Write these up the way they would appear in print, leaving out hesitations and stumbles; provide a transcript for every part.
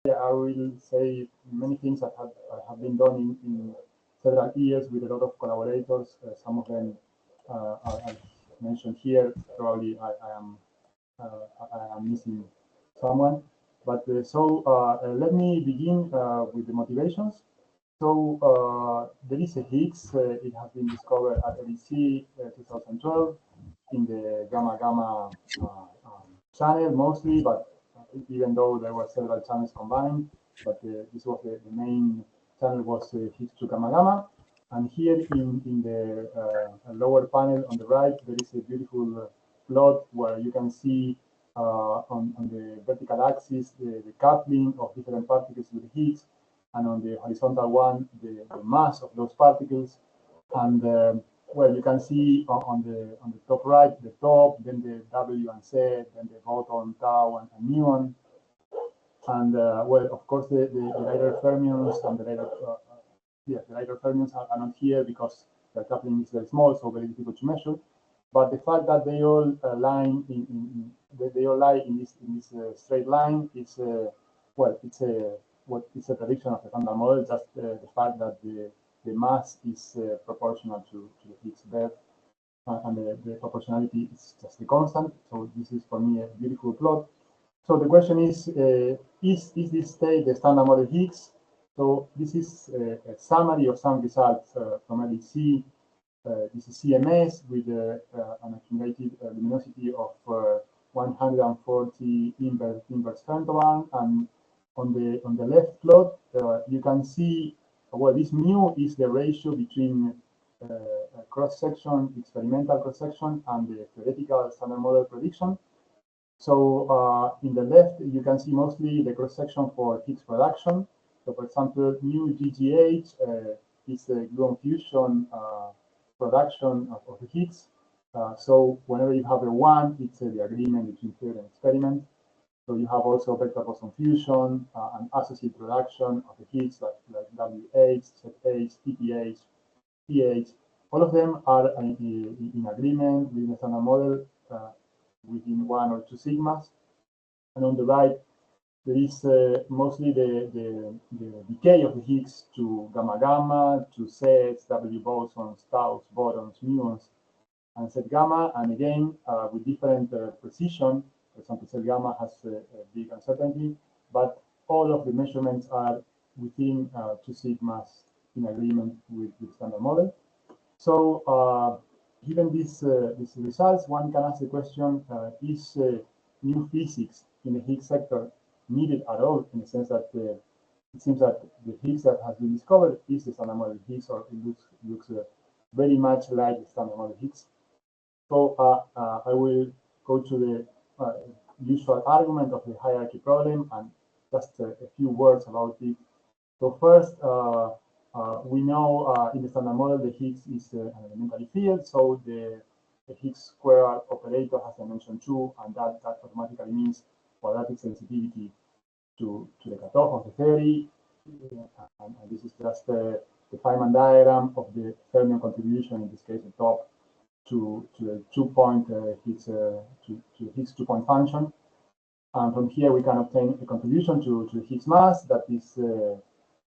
I will say many things that have been done in several years with a lot of collaborators. Some of them are mentioned here. Probably I am missing someone. But let me begin with the motivations. So there is a Higgs. It has been discovered at LHC 2012 in the gamma channel mostly, but even though there were several channels combined, but this was the main channel was Higgs to gamma gamma. And here in the lower panel on the right, there is a beautiful plot where you can see on the vertical axis the coupling of different particles with Higgs, and on the horizontal one the mass of those particles. And well, you can see on the top right the top, then the W and Z, then the boson, tau, and muon. And well, of course, the lighter fermions and the lighter fermions are not here because the coupling is very small, so very difficult to measure. But the fact that they all lie in this straight line is well, it's a prediction of the standard model. Just the fact that the mass is proportional to the Higgs depth, and the proportionality is just a constant. So this is for me a beautiful plot. So the question is this state the standard model Higgs? So this is a summary of some results from LHC. This is CMS with an accumulated luminosity of 140 inverse femtobarn, and on the left plot you can see, well, this mu is the ratio between cross-section, experimental cross-section, and the theoretical standard model prediction. So in the left, you can see mostly the cross-section for Higgs production. So for example, mu GGH is the gluon fusion production of the Higgs. So whenever you have a 1, it's the agreement between theory and experiment. So you have also vector boson fusion and associated production of the Higgs like WH, ZH, TPH, PH. All of them are in agreement with the standard model within 1 or 2 sigmas. And on the right, there is mostly the decay of the Higgs to gamma gamma, to Zs, W bosons, taus, botons, muons, and Z gamma. And again, with different precision. For example, Z gamma has a big uncertainty, but all of the measurements are within 2 sigmas in agreement with the standard model. So given these results, one can ask the question, is new physics in the Higgs sector needed at all, in the sense that it seems that the Higgs that has been discovered is the standard model Higgs, or it looks very much like the standard model Higgs. So I will go to the usual argument of the hierarchy problem and just a few words about it. So first, we know in the standard model the Higgs is an elementary field, so the Higgs square operator has dimension 2, and that automatically means quadratic sensitivity to the cutoff of the theory. And this is just the Feynman diagram of the fermion contribution, in this case the top, to the 2-point Higgs to Higgs 2-point function. And from here we can obtain a contribution to the Higgs mass that is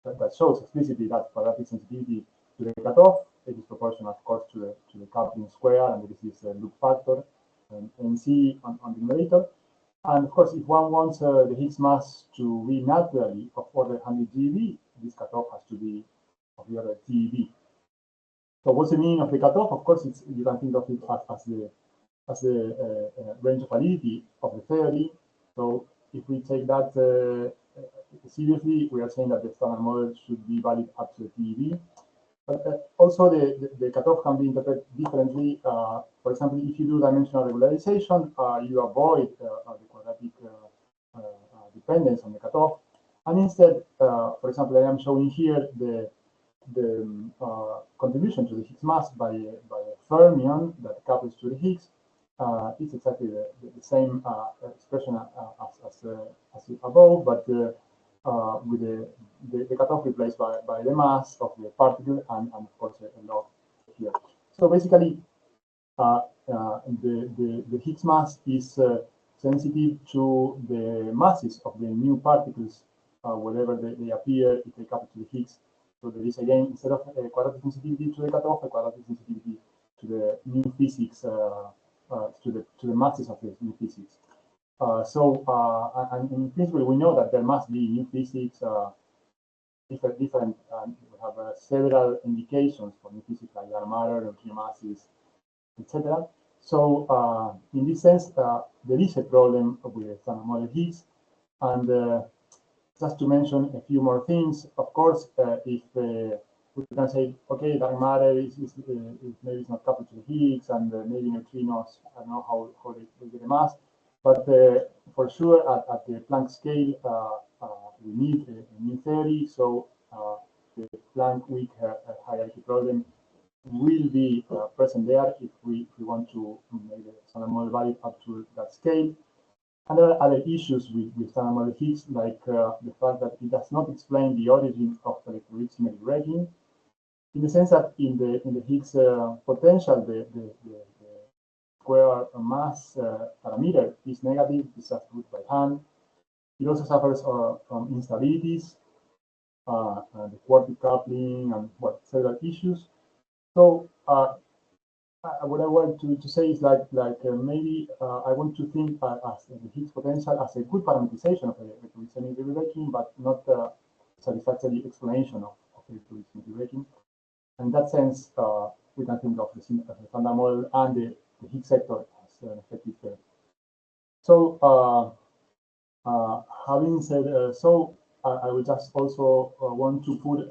that shows explicitly that quadratic sensitivity to the cutoff. It is proportional, of course, to the coupling square, and there is this loop factor NC on the numerator. And of course, if one wants the Higgs mass to be naturally of order 100 GeV, this cutoff has to be of the order TeV. So what's the meaning of the cutoff? Of course, you can think of it as the range of validity of the theory. So if we take that seriously, we are saying that the standard model should be valid up to the TeV. But also the cutoff can be interpreted differently. For example, if you do dimensional regularization, you avoid the quadratic dependence on the cutoff. And instead, for example, I am showing here the contribution to the Higgs mass by a fermion that couples to the Higgs. It's exactly the same expression as above, but with the cutoff replaced by the mass of the particle and of course a log here. So basically, the Higgs mass is sensitive to the masses of the new particles wherever they appear if they couple to the Higgs. So there is again, instead of a quadratic sensitivity to the cutoff, a quadratic sensitivity to the new physics, to the masses of the new physics. And in principle, we know that there must be new physics, different. We have several indications for new physics like dark matter, neutrino masses, etc. So in this sense, there is a problem with the standard model Higgs. And just to mention a few more things, of course, if we can say, okay, dark matter is maybe it's not coupled to the Higgs, and maybe neutrinos, I don't know how they get a mass, but for sure at the Planck scale, we need a new theory. So the Planck weak hierarchy problem will be present there if we want to make the standard model valid up to that scale. And there are other issues with standard model Higgs, like the fact that it does not explain the origin of electroweak symmetry breaking, in the sense that in the Higgs potential, the square mass parameter is negative, it's just put by hand. It also suffers from instabilities, the quartic coupling, and several issues. So what I want to say is maybe I want to think as the Higgs potential as a good parameterization of electroweak symmetry breaking, but not a satisfactory explanation of electroweak symmetry breaking. And in that sense, we can think of the standard model and the Higgs sector as an effective theory. So having said so, I will just also want to put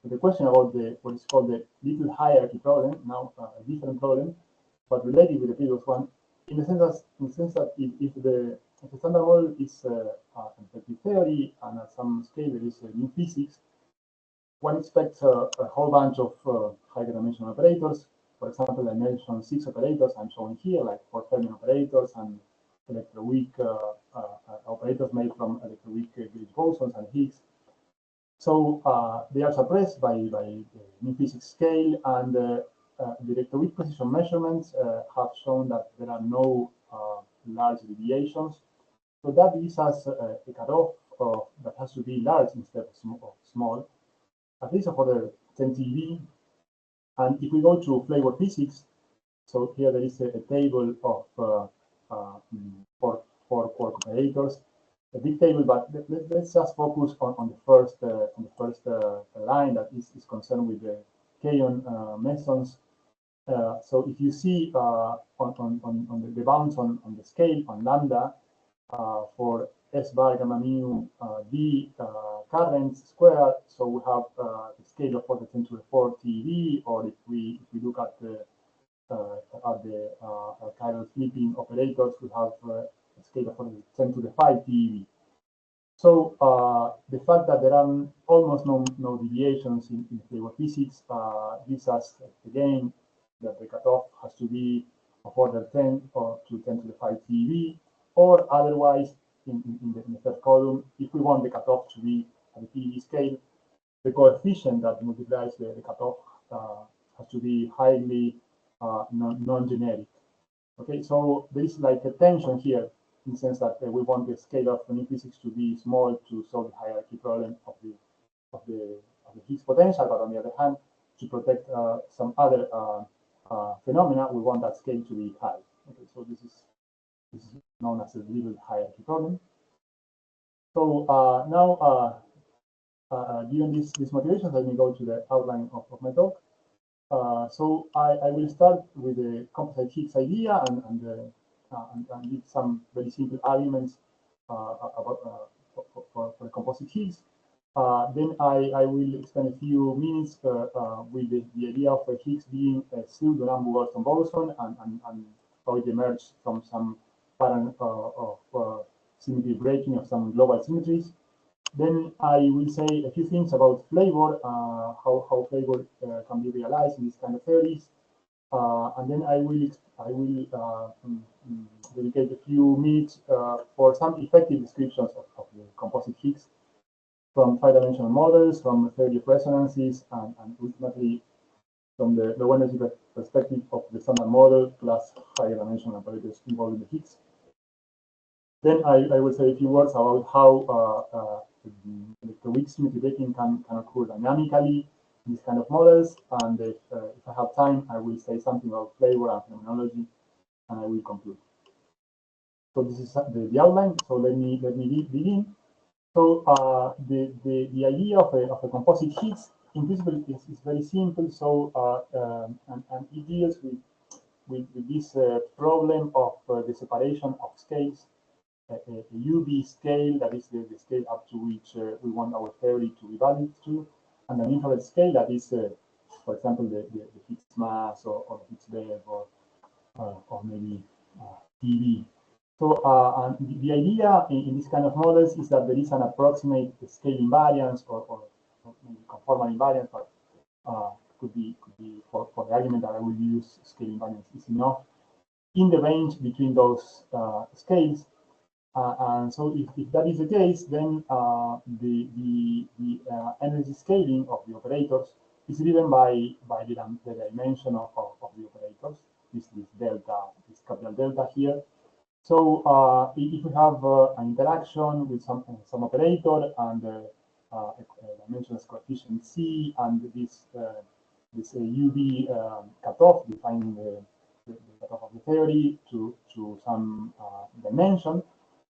the question about what is called the little hierarchy problem, now a different problem, but related with the previous one, in the sense that if the standard model is an effective theory, and at some scale there is a new physics, one expects a whole bunch of higher dimensional operators. For example, I mentioned 6 operators I'm showing here, like 4 Fermi operators and electroweak operators made from electroweak gauge bosons and Higgs. So they are suppressed by the new physics scale, and the electroweak precision measurements have shown that there are no large deviations. So that gives us a cutoff that has to be large instead of small, at least for the 10 TeV. And if we go to flavor physics, so here there is a table of 4 quark operators, a big table, but let's just focus on the first line that is concerned with the kaon mesons. So if you see on the bounds on the scale on lambda for S bar gamma mu d currents square, so we have a scale of 10⁴ TeV, or if we look at the chiral flipping operators, we have a scale of 10⁵ TeV. So the fact that there are almost no deviations in flavor physics gives us again that the cutoff has to be of order 10 or to 10⁵ TeV, or otherwise in the third column, if we want the cutoff to be at the TeV scale, the coefficient that multiplies the cutoff has to be highly non-generic. Okay, so there is like a tension here, in the sense that we want the scale of new physics to be small to solve the hierarchy problem of the Higgs potential, but on the other hand, to protect some other phenomena, we want that scale to be high. Okay, so this is known as a little hierarchy problem. So now, given these motivations, let me go to the outline of my talk. So I will start with the composite Higgs idea and give some very simple arguments about for the composite Higgs. Then I will spend a few minutes with the idea of Higgs being a pseudo-Goldstone boson and how it emerged from some pattern of symmetry breaking of some global symmetries. Then I will say a few things about flavor, how flavor can be realized in these kind of theories, and then I will dedicate a few minutes for some effective descriptions of the composite Higgs from 5-dimensional models, from theory of resonances, and ultimately from the low energy perspective of the standard model plus higher dimensional operators involved in the Higgs. Then I will say a few words about how electroweak symmetry breaking can occur dynamically in these kind of models. And if I have time, I will say something about flavor and phenomenology, and I will conclude. So this is the outline. So let me begin. So the idea of a composite Higgs in principle is very simple. So and it deals with this problem of the separation of scales, a UV scale, that is the scale up to which we want our theory to be valid to, and an infrared scale that is, for example, the Higgs mass or Higgs wave or maybe TV. So and the idea in this kind of models is that there is an approximate scale invariance or maybe conformal invariance, but could be for the argument that I will use scale invariance is enough in the range between those scales. And so if that is the case, then the energy scaling of the operators is driven by the dimension of the operators, this delta, this capital delta here. So if we have an interaction with some operator and a dimension is coefficient C, and this UV cutoff defining the cutoff of the theory to some dimension,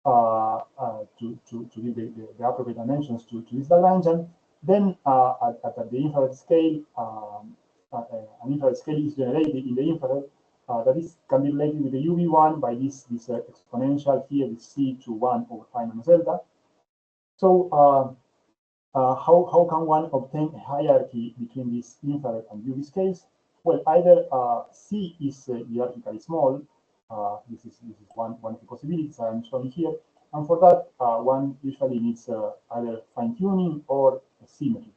to give the appropriate dimensions to this Lagrangian, then at the infrared scale, an infrared scale is generated in the infrared that is can be related with the UV1 by this exponential here, this C to 1 over phi minus delta. So how can one obtain a hierarchy between these infrared and UV scales? Well, either C is hierarchically small. This is one of the possibilities I'm showing here, and for that one usually needs either fine-tuning or symmetry.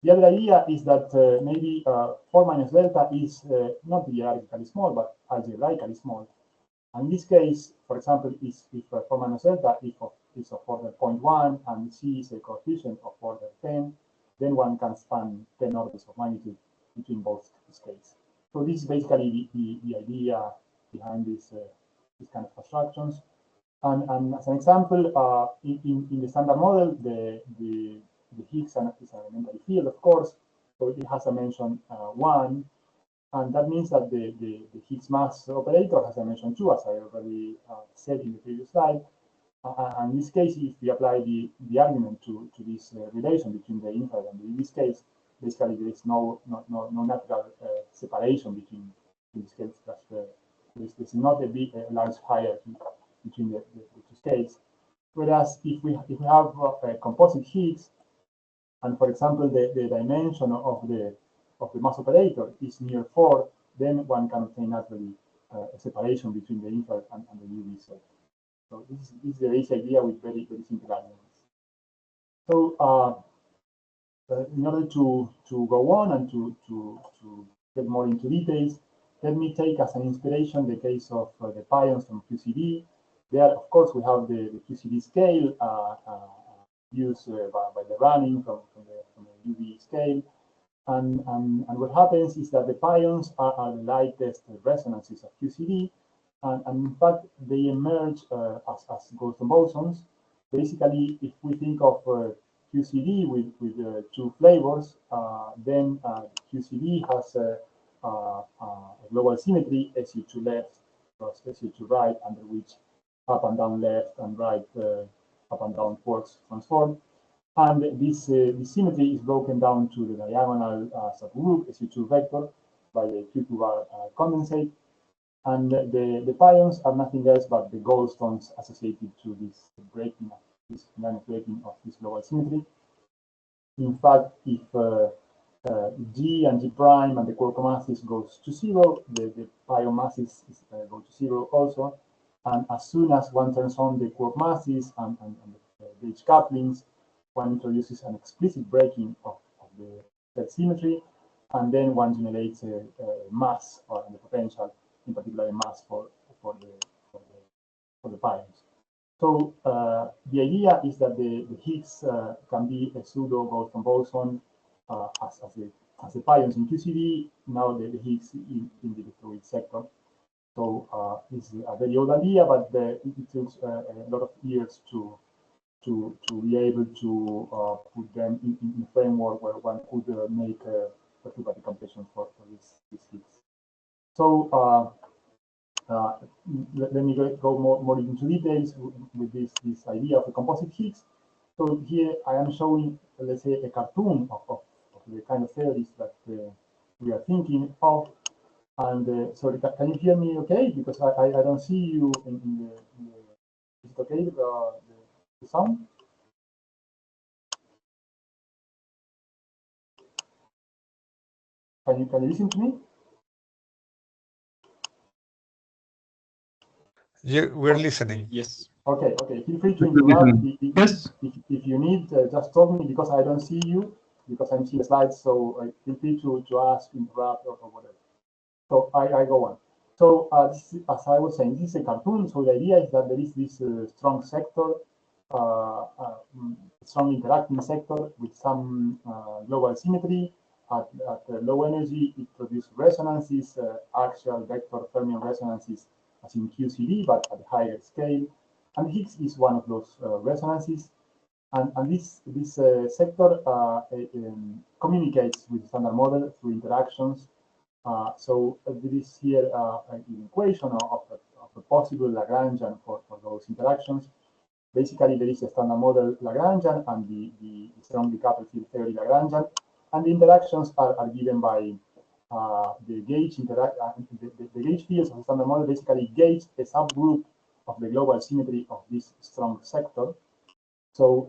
The other idea is that maybe 4 minus delta is not hierarchically small, but algebraically small. And in this case, for example, if 4 minus delta is of order 0.1 and C is a coefficient of order 10, then one can span 10 orders of magnitude between both scales. So this is basically the idea behind these kind of abstractions. And as an example, in the standard model, the Higgs is an elementary field, of course, so it has a dimension 1, and that means that the Higgs mass operator has a dimension 2, as I already said in the previous slide. And in this case, if we apply the argument to this relation between the infrared and the UV scales, basically there is no natural separation between the scales. There's not a large hierarchy between the two scales. Whereas if we have a composite Higgs, and for example the dimension of the mass operator is near 4, then one can obtain naturally a separation between the infrared and the UV scale. So this is the basic idea with very simple arguments. So in order to go on and to get more into details, let me take as an inspiration the case of the pions from QCD. There, of course, we have the QCD scale used by the running from the UV scale. And what happens is that the pions are the lightest resonances of QCD. And in fact, they emerge as Goldstone bosons. Basically, if we think of QCD with two flavors, then QCD has a global symmetry, SU to left plus SU to right, under which up and down left and right, up and down quarks transform. And this symmetry is broken down to the diagonal subgroup SU2 vector by the Q2 bar condensate. And the pions are nothing else but the Goldstones associated to this breaking of this global symmetry. In fact, if G and G prime and the quark masses goes to 0, the pion masses go to 0 also. And as soon as one turns on the quark masses and the gauge couplings, one introduces an explicit breaking of the symmetry, and then one generates a mass or the potential, in particular a mass for the pions. So the idea is that the Higgs can be a pseudo-Goldstone boson as the pions in QCD. Now the Higgs in the electroweak sector. So this is a very old idea, but it took a lot of years to to be able to put them in a framework where one could make perturbative computation for this Higgs. So let me go more into details with this idea of a composite Higgs. So here I am showing, let's say, a cartoon of the kind of theories that we are thinking of. And sorry, can you hear me okay? Because I don't see you in the is it okay, the sound? Can you listen to me? Yeah, we're listening. Yes. Okay. Feel free to interrupt. Yes. If you need, just tell me, because I don't see you, because I'm seeing the slides. So feel free to ask, interrupt, or whatever. So I go on. So as I was saying, this is a cartoon. So the idea is that there is this strong sector, strong interacting sector with some global symmetry. At low energy, it produces resonances, axial vector fermion resonances, as in QCD, but at a higher scale. And Higgs is one of those resonances. And this sector communicates with the standard model through interactions. So there is here an equation of a possible Lagrangian for those interactions. Basically, there is a standard model Lagrangian and the strongly coupled field theory Lagrangian, and the interactions are given by the gauge the gauge fields of the standard model basically gauge a subgroup of the global symmetry of this strong sector. So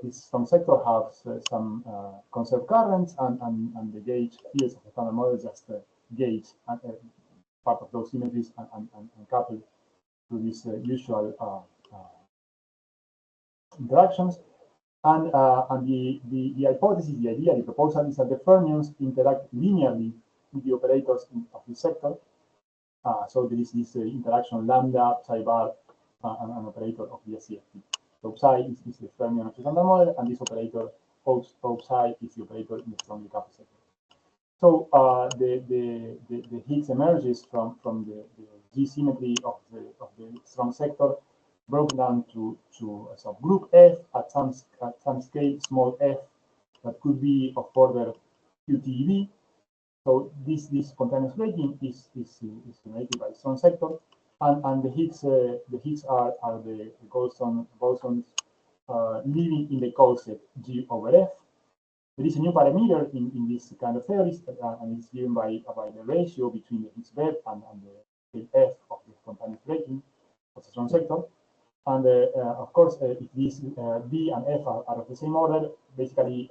this strong sector has some conserved currents, and the gauge fields of the standard model just gauge part of those symmetries and couple to these usual interactions. And the hypothesis, the idea, the proposal is that the fermions interact linearly with the operators of the sector. So there is this interaction lambda, psi bar, an operator of the SCFT. So psi is the fermion of the standard model, and this operator, psi, is the operator in the strongly coupled sector. So the Higgs emerges from the G symmetry of the strong sector, broken down to a subgroup F at some scale, small f, that could be of order QTEV. So this spontaneous breaking is generated by the strong sector, and the Higgs are the Goldstone bosons living in the coset G over F. There is a new parameter in this kind of theories, and it's given by the ratio between the Higgs bed and the F of the spontaneous breaking of the strong sector. And of course, if these B and F are of the same order, basically,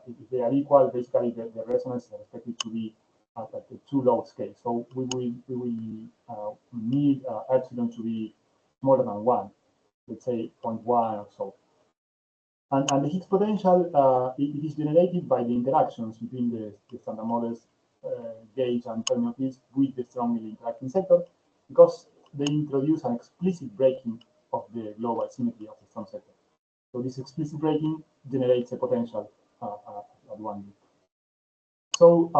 if they are equal, basically the resonance is expected to be at a too low scale. So we will need epsilon to be more than 1, let's say 0.1 or so. And the Higgs potential, it is generated by the interactions between the standard models gauge and fermion fields with the strongly interacting sector, because they introduce an explicit breaking of the global symmetry of the strong sector. So this explicit breaking generates a potential at 1 bit. So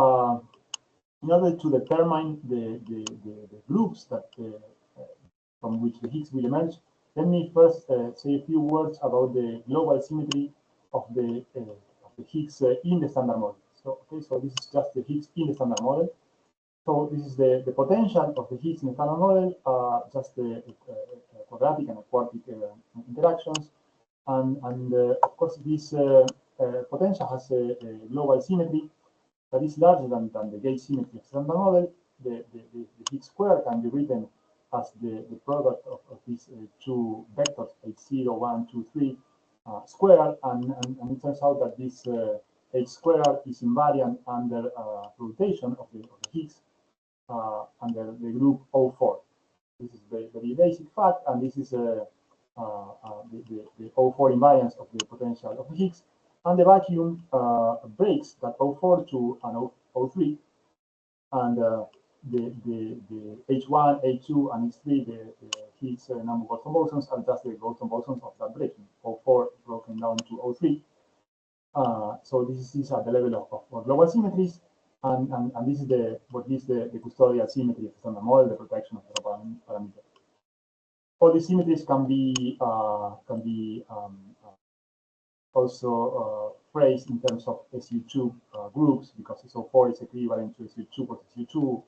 in order to determine the groups that from which the Higgs will emerge, let me first say a few words about the global symmetry of the Higgs in the standard model. So so this is just the Higgs in the standard model. So this is the potential of the Higgs in the standard model, just a quadratic and a quartic interactions, and of course this potential has a global symmetry that is larger than the gauge symmetry of the standard model. The Higgs square can be written as the product of these two vectors, H0, 1, 2, 3 square, and it turns out that this H square is invariant under rotation of the Higgs under the group O4. This is the very basic fact, and this is the O4 invariance of the potential of the Higgs. And the vacuum breaks that O4 to an O3, and the H1, H2, and H3, the Higgs number Goldstone bosons are just the Goldstone bosons of that breaking, O4 broken down to O3. So this is at the level of global symmetries, and this is what gives the custodial symmetry of the standard model, the protection of the parameter. all these symmetries can be also phrased in terms of SU2 groups, because SO4 is equivalent to SU2 plus SU2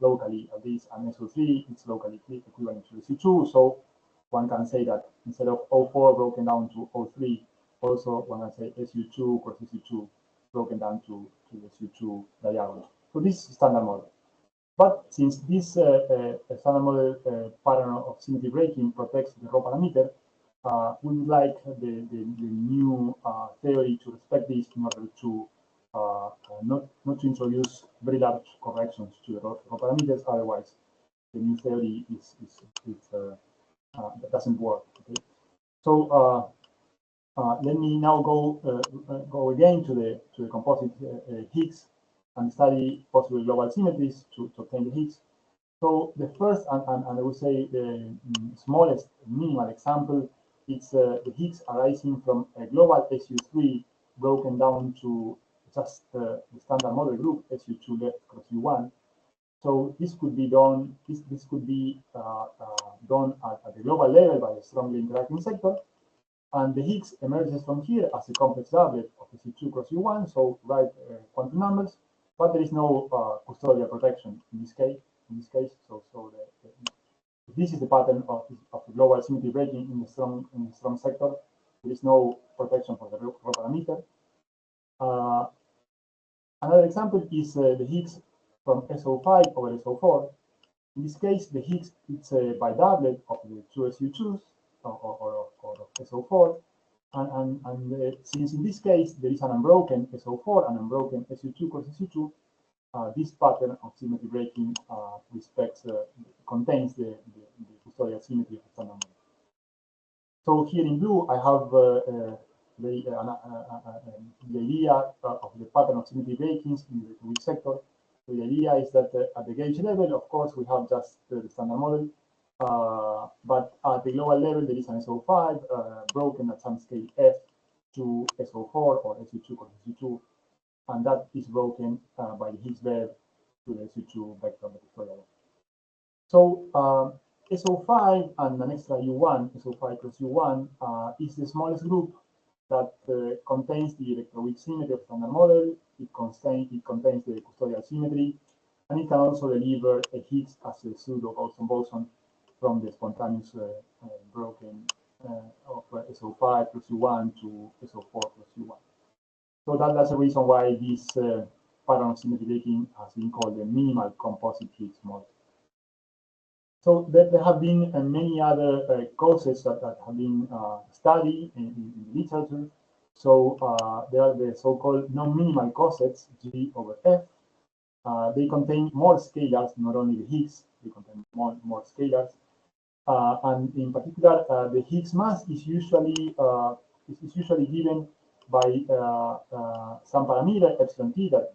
locally, at least, and SO3 is locally equivalent to SU2. So one can say that instead of O4 broken down to O3, also one can say SU2 cross SU2 broken down to the SU2 diagonal. So this is standard model. But since this standard model pattern of symmetry breaking protects the rho parameter, we would like the new theory to respect this in order to not to introduce very large corrections to the rho parameters. Otherwise, the new theory that doesn't work. Okay? So let me now go again to the composite Higgs and study possible global symmetries to obtain the Higgs. So the first and I would say the smallest minimal example is the Higgs arising from a global SU3 broken down to just the standard model group SU2 left cross U1. So this could be done. This could be done at the global level by a strongly interacting sector, and the Higgs emerges from here as a complex doublet of SU2 cross U1. So write quantum numbers, but there is no custodial protection in this case. So this is the pattern of the global symmetry breaking in the strong sector. There is no protection for the rho parameter. Another example is the Higgs from SO5 over SO4. In this case, the Higgs is a bidoublet of the two SU2s or of SO4, and since in this case there is an unbroken SO4 and unbroken SU2 cross SU2, this pattern of symmetry breaking contains the custodial symmetry of the standard model. So here in blue, I have the idea of the pattern of symmetry breakings in the weak sector. So the idea is that at the gauge level, of course, we have just the standard model, but at the global level, there is an SO5 broken at some scale f to SO4 or SU2 cross SU2, and that is broken by the Higgs wave to the SU2 vector vectorial. So SO5 and an extra U1, SO5 cross U1, is the smallest group that contains the electroweak symmetry of standard model. It contains the custodial symmetry, and it can also deliver a Higgs as a pseudo-Goldstone boson from the spontaneous broken of SO5 plus U1 to SO4 plus U1. So that's the reason why this pattern of symmetry breaking has been called the minimal composite Higgs model. So there have been many other causes that have been studied in the literature. So there are the so-called non-minimal cosets, G over F. They contain more scalars, not only the Higgs, they contain more scalars. And in particular, the Higgs mass is usually given by some parameter epsilon t that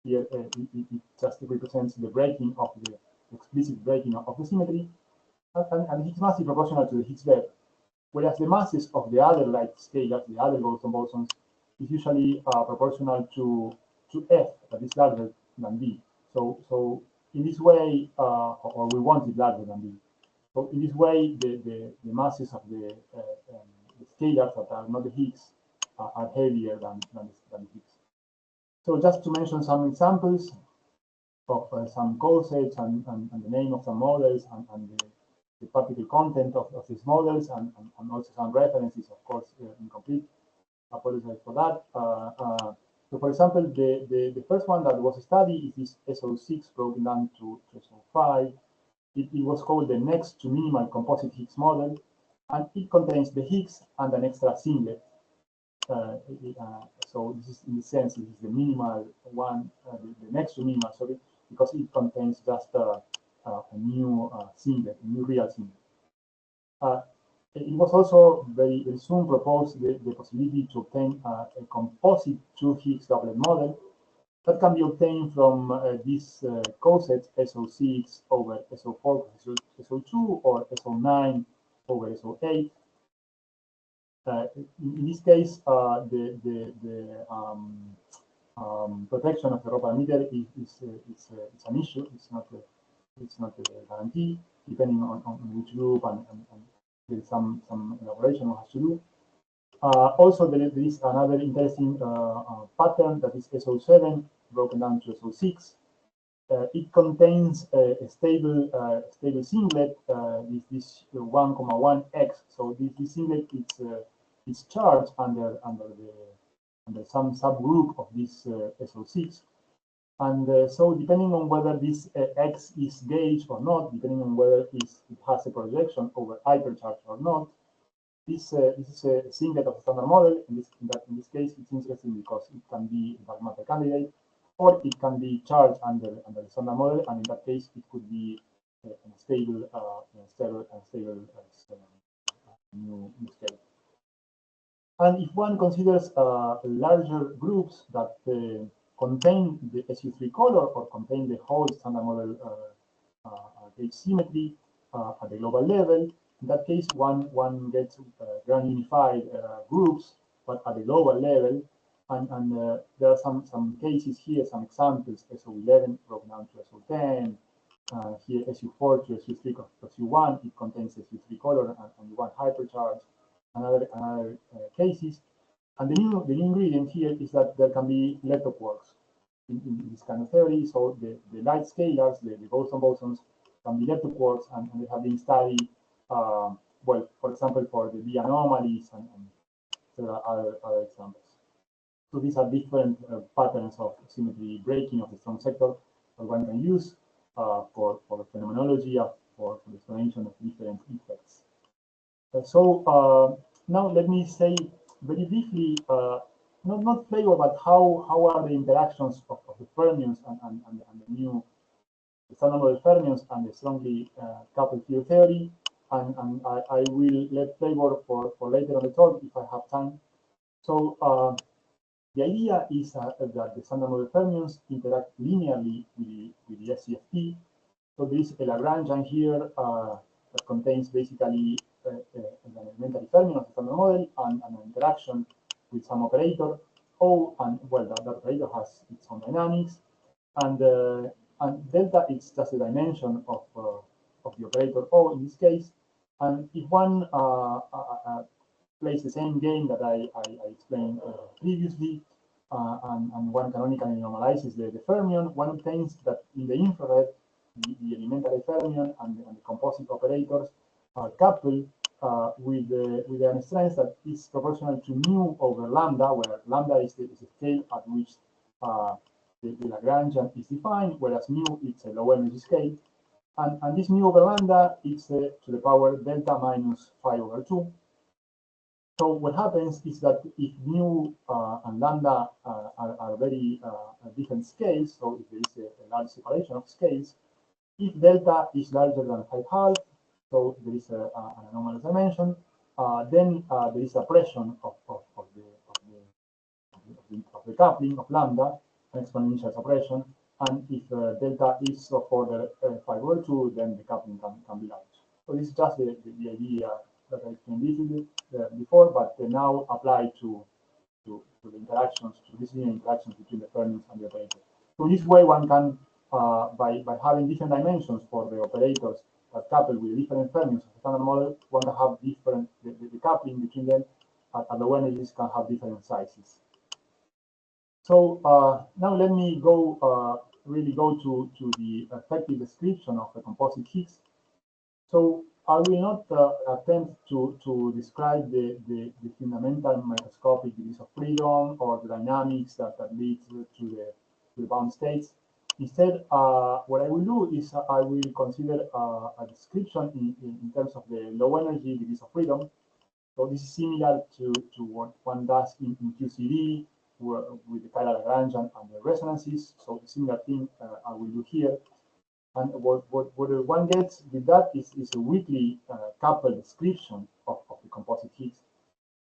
here it just represents the breaking of the explicit breaking of the symmetry, and Higgs mass is proportional to the Higgs wave, whereas the masses of the other light scalars, the other Goldstone bosons, is usually proportional to F, that is larger than B. So in this way, or we want it larger than B. So in this way, the masses of the scalars that are not the Higgs are heavier than the Higgs. So just to mention some examples of some cosets and the name of some models and the particle content of these models and also some references, of course, incomplete. Apologize for that. So for example, the first one that was studied is this SO6 broken down to SO5. It was called the next to minimal composite Higgs model, and it contains the Higgs and an extra singlet. So this is, in the sense, this is the minimal one, the next to minimal, sorry, because it contains just a new singlet, a new real singlet. It was also very soon proposed the possibility to obtain a composite two Higgs doublet model that can be obtained from this coset SO6 over SO4 SO2 or SO9 over SO8. In this case, the protection of the rho parameter is an issue. It's not it's not a guarantee, depending on which group, and there's some elaboration one has to do. Also, there is another interesting pattern that is SO7 broken down to SO6. It contains a stable singlet, this 1,1x. So this singlet is charged under some subgroup of this SO6. And so depending on whether this X is gauged or not, depending on whether it has a projection over hypercharge or not, this is a singlet of the standard model. In this case, it's interesting because it can be a dark matter candidate, or it can be charged under the standard model, and in that case, it could be a stable new scale. And if one considers larger groups that contain the SU3 color or contain the whole standard model gauge symmetry at the global level, in that case, one gets grand unified groups, but at the global level. And there are some cases here, some examples. SO11 broken down to SO10. Here, SU4 to SU3 to SU1, it contains SU3 color and one hypercharge. Another cases. And the new ingredient here is that there can be leptoquarks in this kind of theory. So the light scalars, the bosons can be leptoquarks, and they have been studied. Well, for example, for the B anomalies and several other examples. So these are different patterns of symmetry breaking of the strong sector that one can use for the phenomenology, for the explanation of different effects. So now let me say very briefly, not flavor, but how are the interactions of the fermions and the new standard model fermions and the strongly coupled field theory. And I will let flavor for later on the talk if I have time. So the idea is that the standard model fermions interact linearly with the SCFT. So there is a Lagrangian here that contains basically an elementary fermion of the standard model and an interaction with some operator O, and well, that operator has its own dynamics, and delta is just a dimension of the operator O in this case. And if one plays the same game that I explained previously, and one canonically normalizes the fermion, one obtains that in the infrared, the elementary fermion and the composite operators are coupled with an strength that is proportional to mu over lambda, where lambda is the scale at which the Lagrangian is defined, whereas mu is a low energy scale. And this mu over lambda is to the power delta minus phi over 2. So what happens is that if mu and lambda are very different scales, so if there is a large separation of scales, if delta is larger than 5/2, so there is an anomalous dimension, then there is a pressure of the coupling of lambda, an exponential suppression. And if delta is of order 5/2, then the coupling can be large. So this is just the idea that I explained briefly before, but now applied to the interactions, to these linear interactions between the fermions and the operators. So in this way, one can, by having different dimensions for the operators that couple with different fermions of the standard model, one can have different, the coupling between them at low energies can have different sizes. So now let me really go to the effective description of the composite Higgs. So I will not attempt to describe the fundamental microscopic degrees of freedom or the dynamics that lead to the bound states. Instead, what I will do is I will consider a description in terms of the low energy degrees of freedom. So this is similar to what one does in QCD with the chiral Lagrangian and the resonances. So similar thing I will do here. And what one gets with that is a weakly coupled description of the composite Higgs,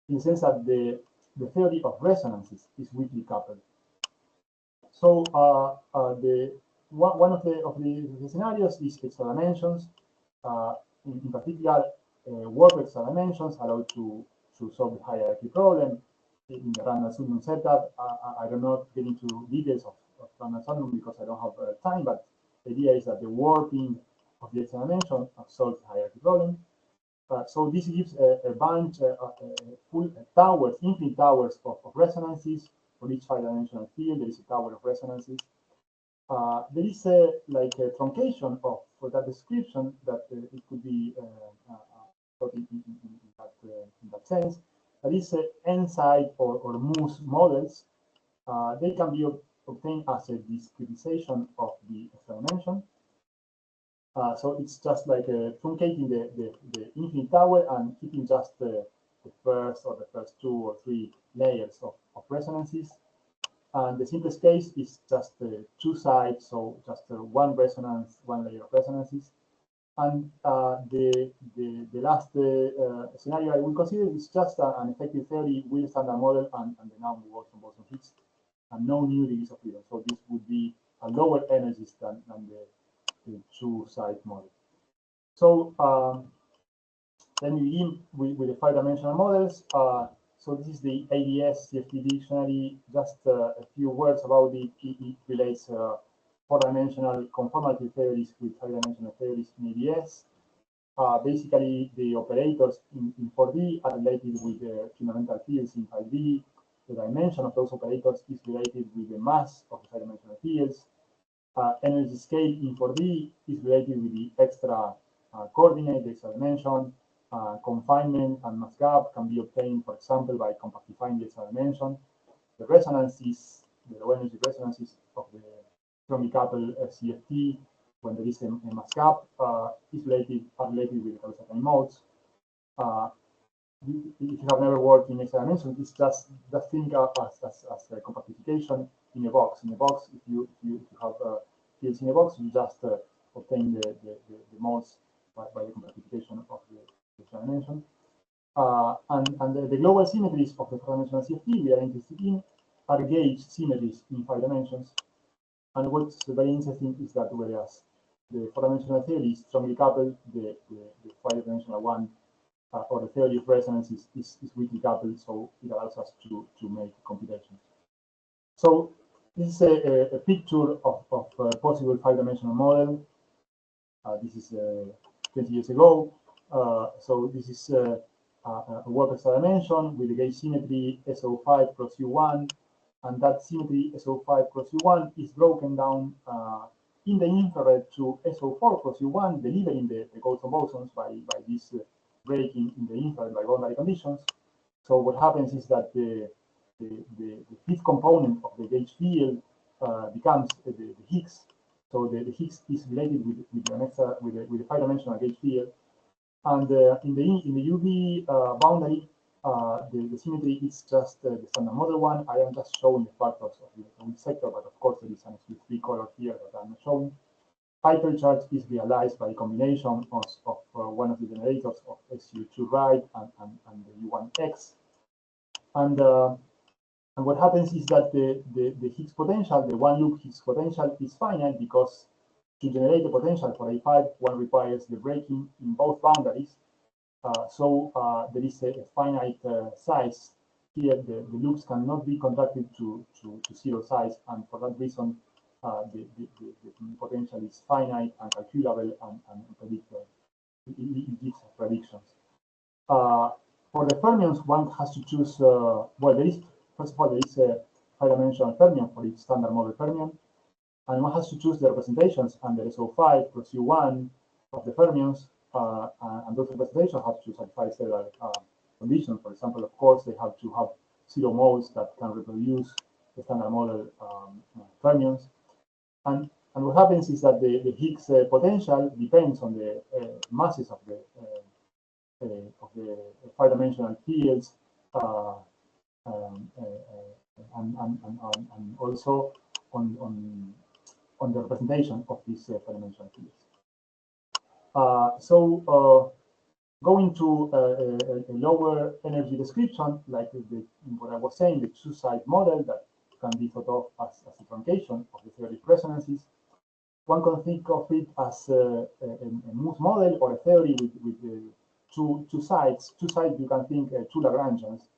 in the sense that the theory of resonances is weakly coupled. So one of the scenarios is extra dimensions. In particular, warp extra dimensions allow to solve the hierarchy problem in the random Sundrum setup. I do not get into details of random Sundrum because I don't have time, but The idea is that the warping of the extra dimension solves the hierarchy problem. So this gives a bunch, full towers, infinite towers of resonances for each 5-dimensional field. There is a tower of resonances. There is like a truncation for that description that it could be thought in that sense. That is n-side or Moose models. They can be obtained as a discretization of the extra dimension. So it's just like truncating the infinite tower and keeping just the first 2 or 3 layers of resonances. And the simplest case is just 2 sides, so just one resonance, 1 layer of resonances. And the last scenario I will consider is just an effective theory with standard model and the known boson Higgs, and no new degrees of freedom. So this would be a lower energies than the 2-side model. So let me begin with the 5-dimensional models. So this is the ADS CFT dictionary. Just a few words about it. It relates 4-dimensional conformative theories with 5-dimensional theories in ADS. Basically, the operators in 4D are related with the fundamental fields in 5D. The dimension of those operators is related with the mass of the 5-dimensional fields. Energy scale in 4D is related with the extra coordinate, the extra dimension. Confinement and mass gap can be obtained, for example, by compactifying the extra dimension. The resonances, the low energy resonances of the strongly coupled CFT, when there is a mass gap, are related with the certain modes. If you have never worked in extra dimension, it's just think of as a compactification in a box. In a box, if you have fields in a box, you just obtain the modes by the compactification of the extra dimension. And the global symmetries of the 4-dimensional CFT we are interested in are gauge symmetries in 5 dimensions. And what's very interesting is that whereas the 4-dimensional theory is strongly coupled, the 5-dimensional one, or the theory of resonance is weakly coupled, so it allows us to make computations. So this is a picture of a possible 5-dimensional model. This is 20 years ago. So this is a work extra dimension with the gauge symmetry SO5 cross U1, and that symmetry SO5 cross U1 is broken down in the infrared to SO4 cross U1, delivering the Goldstone bosons by this breaking in the infrared by boundary conditions. So what happens is that the fifth component of the gauge field becomes the Higgs. So the Higgs is related with the 5-dimensional gauge field, and in the UV boundary, the symmetry is just the standard model one. I am just showing the factors of the sector, but of course there is an explicit color here that I'm not showing. Hypercharge is realized by a combination of one of the generators of SU2 right and the U1X. And what happens is that the Higgs potential, the one loop Higgs potential, is finite because to generate the potential for A5, one requires the breaking in both boundaries. So there is a finite size here. The loops cannot be contracted to 0 size, and for that reason, the potential is finite and calculable and predictable. It gives predictions. For the fermions, one has to choose. Well, there is, first of all, there is a 5-dimensional fermion for each standard model fermion, and one has to choose the representations under SO5 plus U1 of the fermions, and those representations have to satisfy several conditions. For example, of course, they have to have 0 modes that can reproduce the standard model fermions. And what happens is that the Higgs potential depends on the masses of the 5-dimensional fields, and also on the representation of these 5-dimensional fields. So going to a lower energy description, like what I was saying, the 2-side model that can be thought of as a truncation of the theory of resonances. One can think of it as a Moose model or a theory with two sides. Two sides, you can think 2 Lagrangians.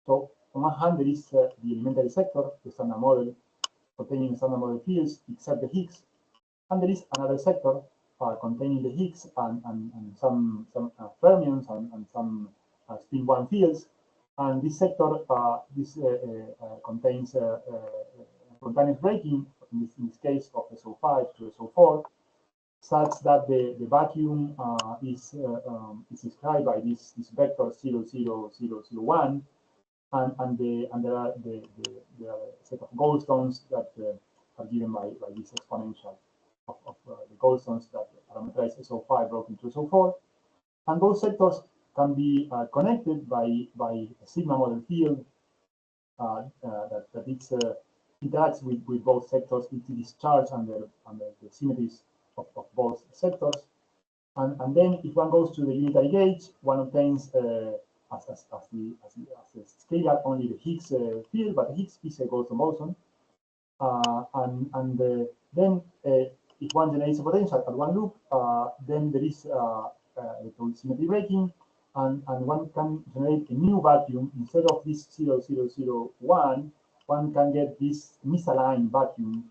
So on one hand, there is the elementary sector, the standard model, containing standard model fields, except the Higgs. And there is another sector containing the Higgs and some fermions and some spin 1 fields. And this sector contains spontaneous breaking, in this case of SO5 to SO4, such that the vacuum is described by this vector 0, 0, 0, 0, 1, and there are a set of Goldstones that are given by this exponential of the Goldstones that parameterize SO5 broken to SO4, and those sectors can be connected by a sigma model field that interacts with both sectors into discharge under the symmetries of both sectors. And then if one goes to the unitary gauge, one obtains as a scalar only the Higgs field, but the Higgs is a Goldstone boson. Then if one generates a potential at one loop, then there is symmetry breaking, and one can generate a new vacuum. Instead of this 0, 0, 0, 1, one can get this misaligned vacuum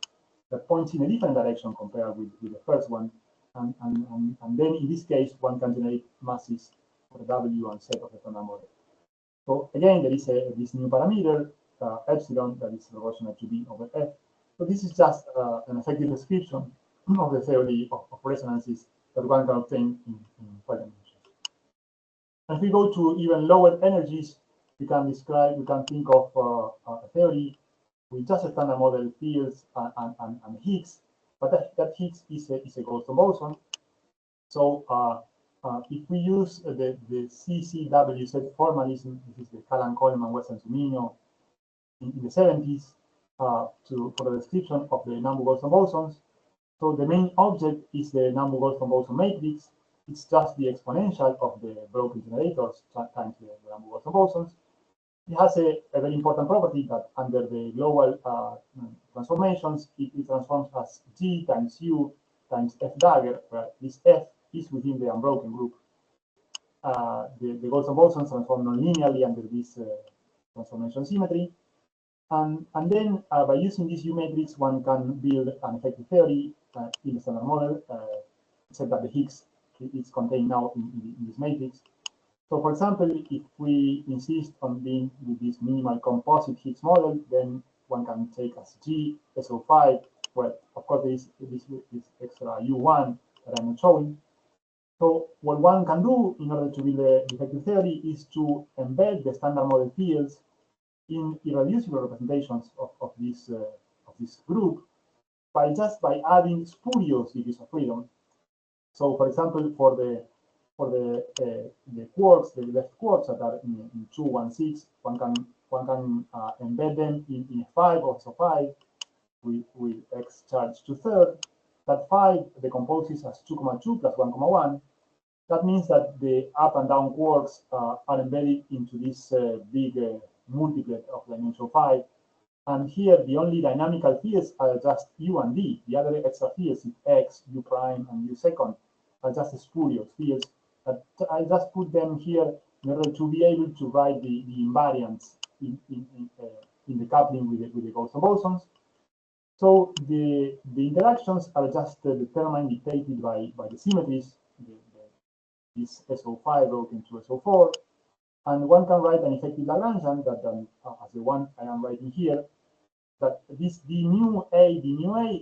that points in a different direction compared with the first one. And then in this case, one can generate masses for the W and set of the Fernand model. So again, there is this new parameter, epsilon, that is proportional to B over F. So this is just an effective description of the theory of resonances that one can obtain in 5 dimensions. And if we go to even lower energies, we can think of a theory with just a standard model fields and Higgs, but that Higgs is a Goldstone boson. So if we use the CCW set formalism, this is the Callan, Coleman, Weston, Zumino in the 70s for the description of the Nambu-Goldstone bosons. So the main object is the Nambu-Goldstone boson matrix. It's just the exponential of the broken generators times the Nambu-Goldstone bosons. It has a very important property that under the global transformations, it transforms as G times U times F dagger, where this F is within the unbroken group. The Goldstone bosons transform non-linearly under this transformation symmetry. And then by using this U matrix, one can build an effective theory in the standard model, except that the Higgs is contained now in this matrix. So for example, if we insist on being with this minimal composite Higgs model, then one can take as G SO5, well, of course, there is this extra U1 that I'm not showing. So what one can do in order to build the effective theory is to embed the standard model fields in irreducible representations of this group by adding spurious degrees of freedom. So for example, for the quarks, the left quarks that are in 2, 1, 6, one can embed them in a 5 or SO5 with X charge 2/3. That 5 decomposes as 2,2 plus 1,1. That means that the up and down quarks are embedded into this big multiplet of dimension 5. And here, the only dynamical fields are just U and D. The other extra fields, X, U prime, and U second, are just spurious fields. But I just put them here in order to be able to write the invariants in the coupling with the Goldstone bosons. So the interactions are just determined, dictated by the symmetries, this SO5 broken to SO4, and one can write an effective Lagrangian that, as the one I am writing here, that this d mu a,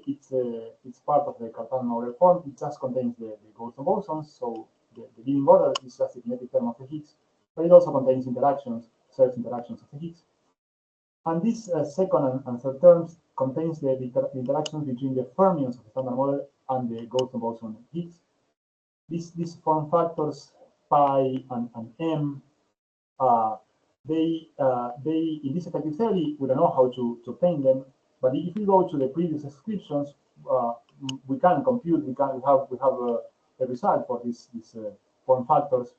it's part of the Cartan model form. It just contains the Goldstone bosons, so the leading order is just the kinetic term of the Higgs, but it also contains interactions, self interactions of the Higgs. And this second and third terms contains the interactions between the fermions of the standard model and the Goldstone boson Higgs. These form factors pi and m, they in this effective theory we don't know how to obtain them, but if we go to the previous descriptions, we can compute. We have a result for these form factors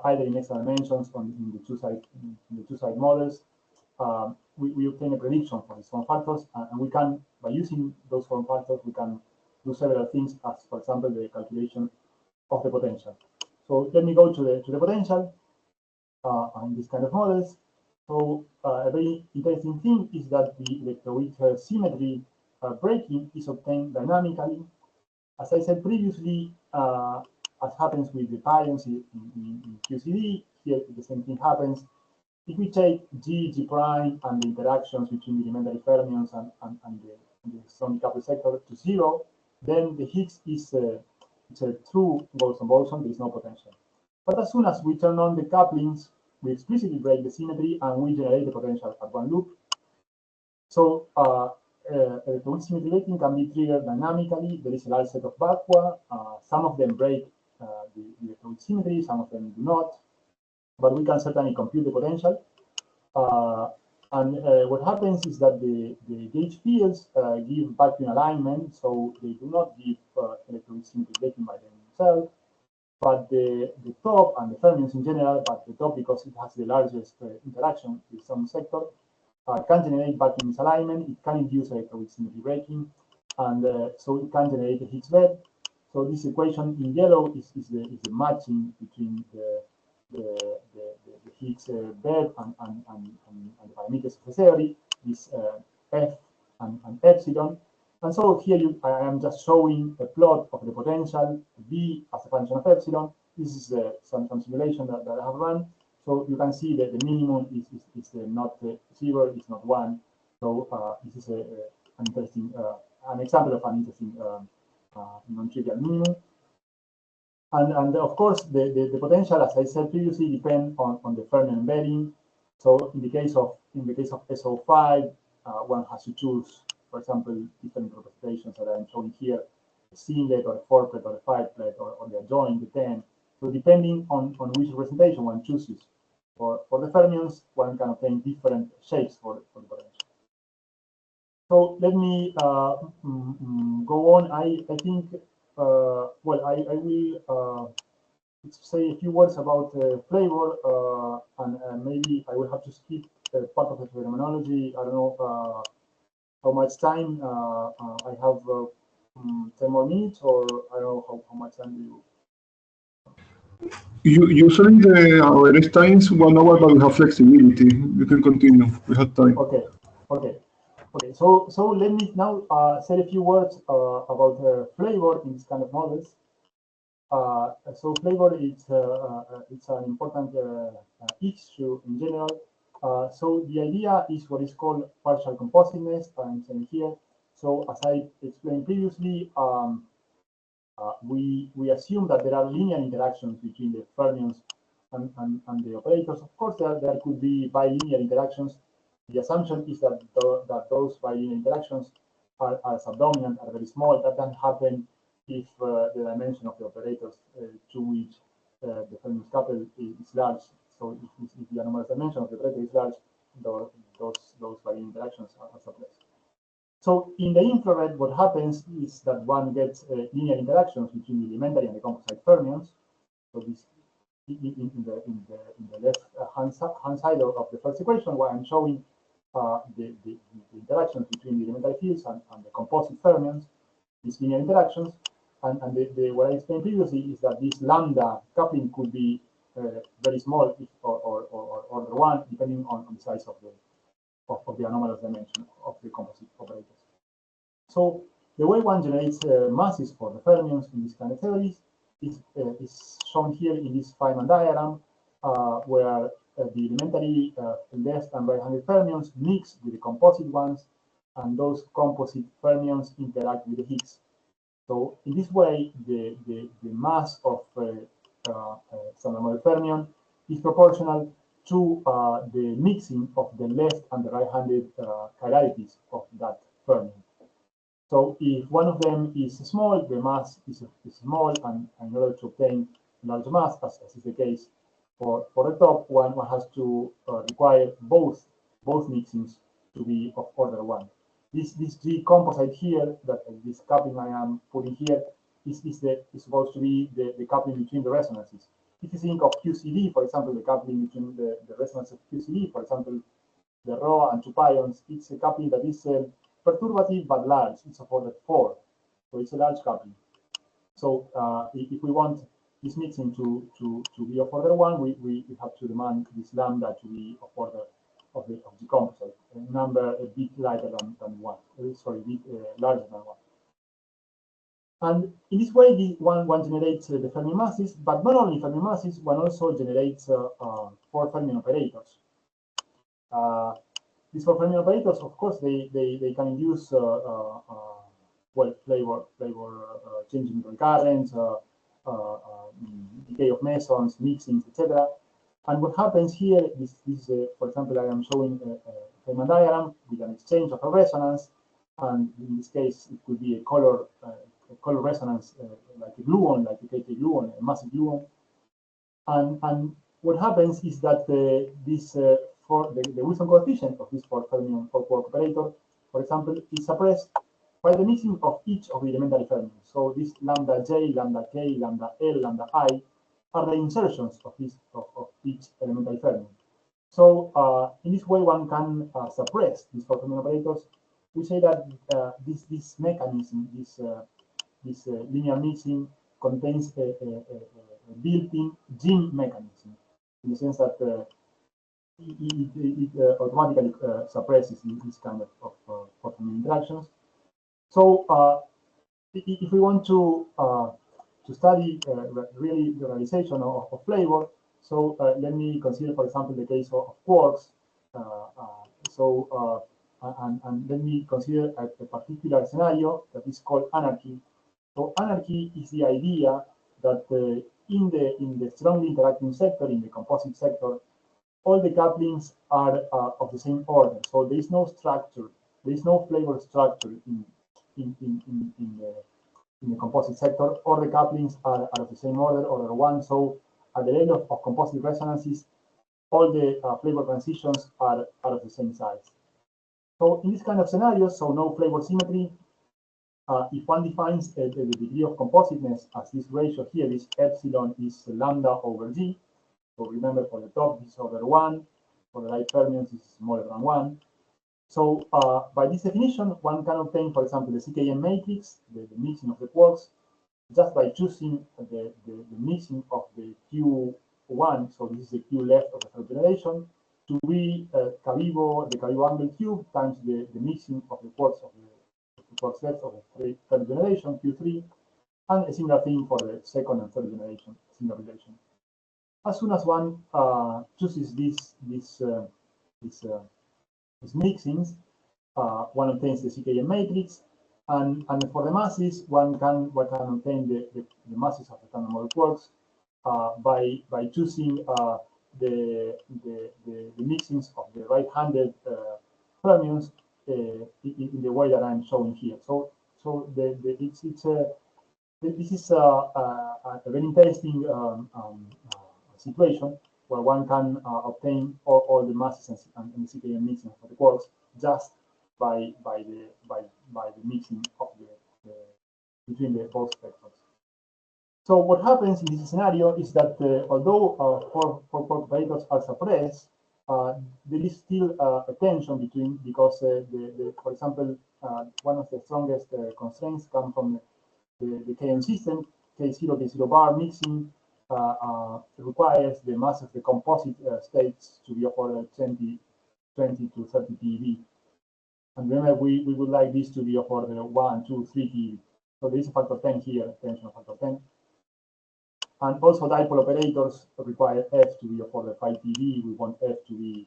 either in extra dimensions or in the two side models. We obtain a prediction for these form factors, and we can, by using those form factors, we can do several things, as for example the calculation of the potential. So let me go to the potential in this kind of models. So a very interesting thing is that the electroweak symmetry breaking is obtained dynamically, As I said previously, as happens with the pions in QCD, here the same thing happens. If we take G prime, and the interactions between the elementary fermions and the strongly coupled sector to 0, then the Higgs is it's a true Goldstone boson. There is no potential. But as soon as we turn on the couplings, we explicitly break the symmetry and we generate the potential at one loop. So electroweak symmetry breaking can be triggered dynamically. There is a large set of vacua. Some of them break the electroweak symmetry, some of them do not. But we can certainly compute the potential. What happens is that the gauge fields give vacuum alignment, so they do not give electroweak symmetry breaking by themselves. But the top and the fermions in general, but the top because it has the largest interaction with some sector, can generate vacuum misalignment. It can induce electroweak symmetry breaking, and so it can generate a Higgs web. So this equation in yellow is the matching between the Higgs web and the parameters of the theory, this F and epsilon. And so here I am just showing a plot of the potential V as a function of epsilon. This is some simulation that I have run. So you can see that the minimum is not 0, it's not 1. So this is an interesting, an example of an interesting non-trivial minimum. And of course, the potential, as I said previously, depend on the fermion embedding. So in the case of SO5, one has to choose, for example, different representations that I'm showing here, a singlet or a 4-plet or a 5-plet or the adjoint, the 10. So depending on which representation one chooses, for the fermions, one can obtain different shapes for the potential. So let me go on. I think, well, I will say a few words about flavor, and maybe I will have to skip part of the phenomenology. I don't know how much time I have, 10 more minutes, or I don't know how much time do you. Usually our rest time is 1 hour, but we have flexibility. You can continue. We have time. Okay. So let me now say a few words about flavor in this kind of models. So flavor is it's an important issue in general. So the idea is what is called partial compositeness. I'm saying here. So as I explained previously, we assume that there are linear interactions between the fermions and the operators. Of course, there could be bilinear interactions. The assumption is that those bilinear interactions are subdominant, are very small. That can happen if the dimension of the operators to which the fermions couple is large. So if the anomalous dimension of the operator is large, those bilinear interactions are suppressed. So in the infrared, what happens is that one gets linear interactions between the elementary and the composite fermions. So this in the left hand side of the first equation, where I'm showing the interactions between the elementary fields and the composite fermions, these linear interactions. And what I explained previously is that this lambda coupling could be very small or order 1, depending on the size of the anomalous dimension of the composite operators. So the way one generates masses for the fermions in this kind of theories is shown here in this Feynman diagram, where the elementary left and right-handed fermions mix with the composite ones, and those composite fermions interact with the Higgs. So in this way, the mass of some anomalous fermion is proportional to the mixing of the left and the right-handed chiralities of that fermion. So if one of them is small, the mass is small, and in order to obtain large mass, as is the case for the top, one has to require both mixings to be of order 1. This G composite here, that this coupling I am putting here, is supposed to be the coupling between the resonances. If you think of QCD, for example, the coupling between the resonance of QCD, for example, the rho and 2 pions, it's a coupling that is perturbative but large. It's of order 4, so it's a large coupling. So if we want this mixing to be of order 1, we have to demand this lambda to be of order of the composite, a number a bit lighter than 1. Sorry, a bit larger than 1. And in this way, one generates the Fermi masses, but not only Fermi masses, one also generates 4 Fermi operators. These 4 Fermi operators, of course, they can induce well, flavor changing recurrence, decay of mesons, mixings, etc. And what happens here is, for example, I am showing a Feynman diagram with an exchange of a resonance, and in this case, it could be a color resonance, like a gluon, like a KT gluon, a massive gluon. And what happens is that for the Wilson coefficient of this 4 fermion 4-quark operator, for example, is suppressed by the mixing of each of the elementary fermions. So this lambda j, lambda k, lambda l, lambda I are the insertions of each elementary fermion. So in this way, one can suppress these 4 fermion operators. We say that this mechanism, this linear mixing, contains a built-in gene mechanism, in the sense that it automatically suppresses this kind of interactions. So if we want to study really the realization of flavor, so let me consider, for example, the case of quarks. And let me consider a particular scenario that is called anarchy. So anarchy is the idea that in the strongly interacting sector, in the composite sector, all the couplings are of the same order. So there is no structure, there is no flavor structure in the composite sector. All the couplings are of the same order 1. So at the level of composite resonances, all the flavor transitions are of the same size. So in this kind of scenarios, so no flavor symmetry, if one defines the degree of compositeness as this ratio here, this epsilon is lambda over g. So remember, for the top, this is over 1. For the right fermions, this is smaller than 1. So by this definition, one can obtain, for example, the CKM matrix, the mixing of the quarks, just by choosing the mixing of the Q1. So this is the Q left of the third generation, to be the Cavivo angle cube times the mixing of the quarks of the quarks left of the third generation, Q3, and a similar thing for the second and third generation, similar relation. As soon as one chooses these mixings, one obtains the CKM matrix, and for the masses, one can obtain the masses of the tandem model quarks by choosing the mixings of the right-handed fermions in the way that I'm showing here. So this is a very interesting situation where one can obtain all the masses and the CKM mixing for the quarks just by the mixing of between the both vectors. So what happens in this scenario is that although 4 operators are suppressed, there is still a tension between, because for example, one of the strongest constraints come from the KM system. K0, K0 bar mixing requires the mass of the composite states to be of order 20 to 30 TeV. And remember, we would like this to be of order 1, 2, 3 TeV. So there is a factor 10 here, tension of factor 10. And also dipole operators require F to be of order 5 TeV. We want F to be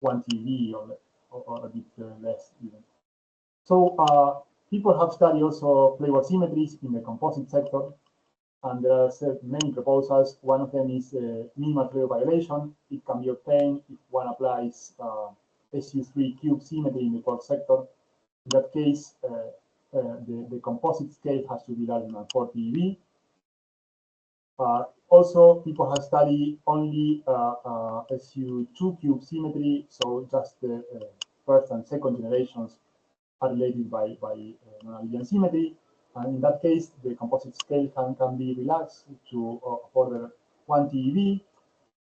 1 TeV or a bit less even. So people have studied also flavor symmetries in the composite sector, and there are many proposals. One of them is minimal flavor violation. It can be obtained if one applies SU3 cube symmetry in the quark sector. In that case, the composite scale has to be larger than 4 TeV. Also, people have studied only SU2 cube symmetry, so just the first and second generations are related by non-abelian symmetry. And in that case, the composite scale can be relaxed to order 1 TeV.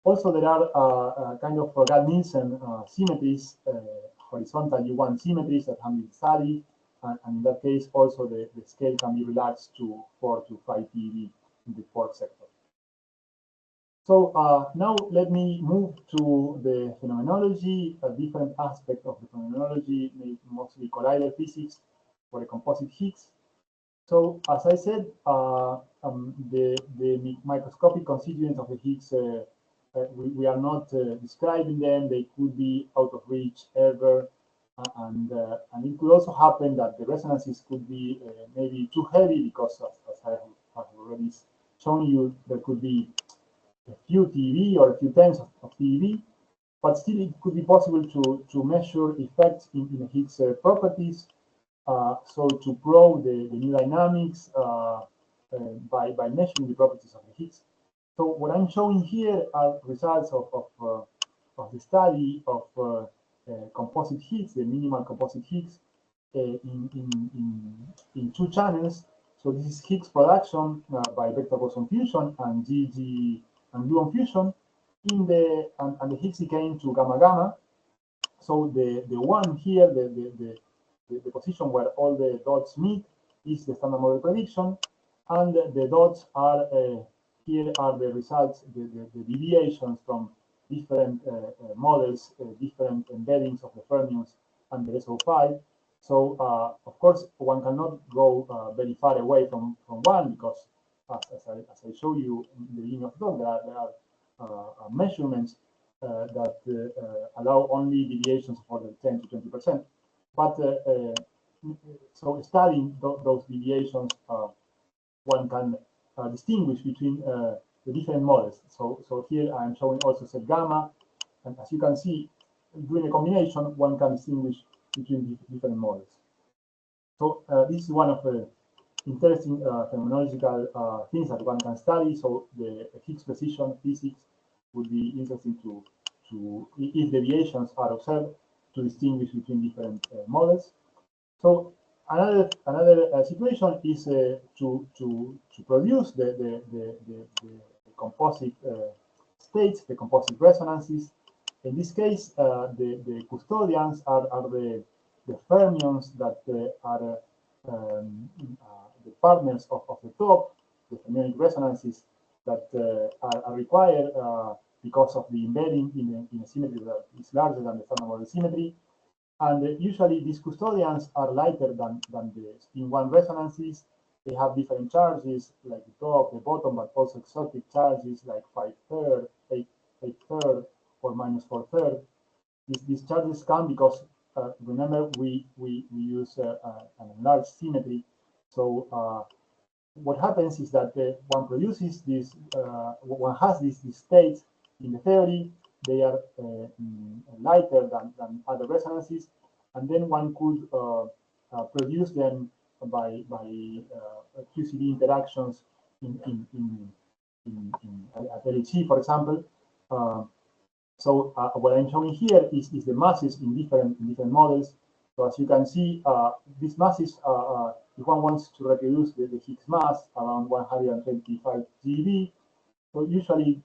Also, there are kind of Gad-Nielsen symmetries, horizontal U1 symmetries that can be studied. And in that case, also the scale can be relaxed to 4 to 5 TeV in the quark sector. So now let me move to the phenomenology, a different aspect of the phenomenology, mostly collider physics for a composite Higgs. So as I said, the microscopic constituents of the Higgs, we are not describing them. They could be out of reach ever, and it could also happen that the resonances could be maybe too heavy because, as I have already shown you, there could be a few TeV or a few tens of TeV, but still it could be possible to measure effects in the Higgs properties. So to probe the new dynamics by measuring the properties of the Higgs. So what I'm showing here are results of the study of composite Higgs, the minimal composite Higgs, in two channels. So this is Higgs production by vector boson fusion and GG and gluon fusion in the and the Higgs decaying to gamma gamma. So the one here, the position where all the dots meet is the standard model prediction, and the dots are here are the results, the deviations from different models, different embeddings of the fermions and the SO5. So of course one cannot go very far away from one, because as I show you in the beginning of the talk, there are measurements that allow only deviations for the 10 to 20%. But so studying those deviations, one can distinguish between the different models. So here I'm showing also set gamma, and as you can see, doing a combination, one can distinguish between different models. So this is one of the interesting phenomenological things that one can study. So the Higgs precision physics would be interesting to if deviations are observed, to distinguish between different models. So another situation is to produce the composite states, the composite resonances. In this case, the custodians are the fermions that are the partners of the top, the fermionic resonances that are required because of the embedding in a symmetry that is larger than the standard model symmetry. And usually these custodians are lighter than the spin 1 resonances. They have different charges, like the top, the bottom, but also exotic charges like 5/3, 8/3, or -4/3. These charges come because, remember, we use an enlarged symmetry. So what happens is that one produces this, one has these states in the theory. They are lighter than other resonances, and then one could produce them by QCD interactions at LHC, for example. So what I'm showing here is the masses in different models. So as you can see, these masses, if one wants to reproduce the Higgs mass around 125 GeV, so usually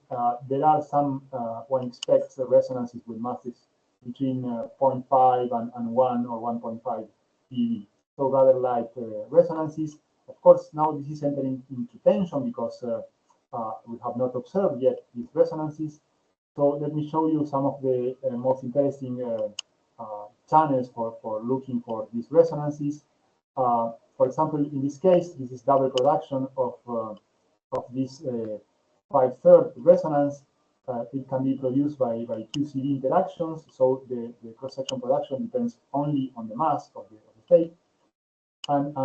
there are some, one expects resonances with masses between 0.5 and 1 or 1.5 GeV. So rather light resonances. Of course, now this is entering into tension because we have not observed yet these resonances. So let me show you some of the most interesting channels for looking for these resonances. For example, in this case, this is double production of this 5/3 resonance. It can be produced by QCD interactions. So the cross-section production depends only on the mass of the state. And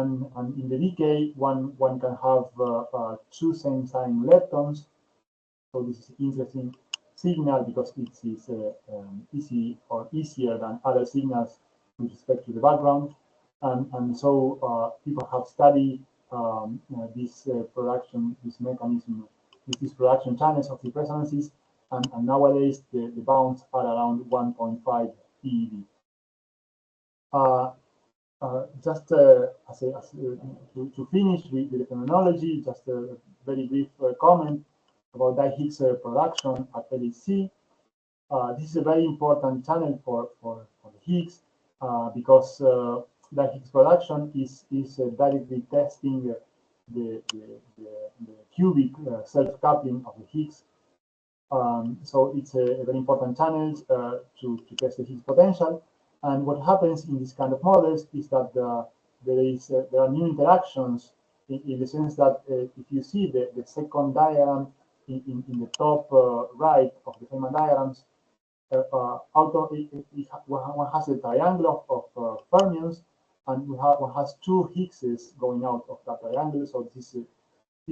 in the decay, one can have two same sign leptons. So this is interesting signal because it is easy or easier than other signals with respect to the background. And so people have studied this production, this mechanism, these production channels of the resonances, and nowadays the bounds are around 1.5 TeV. Just to finish with the phenomenology, just a very brief comment about Higgs production at LHC. This is a very important channel for the Higgs because Higgs production is directly testing the cubic self-coupling of the Higgs. So it's a very important channel to test the Higgs potential. And what happens in this kind of models is that there are new interactions in the sense that if you see the second diagram in the top right of the Feynman diagrams, one has a triangle of fermions, and one has two Higgses going out of that triangle. So this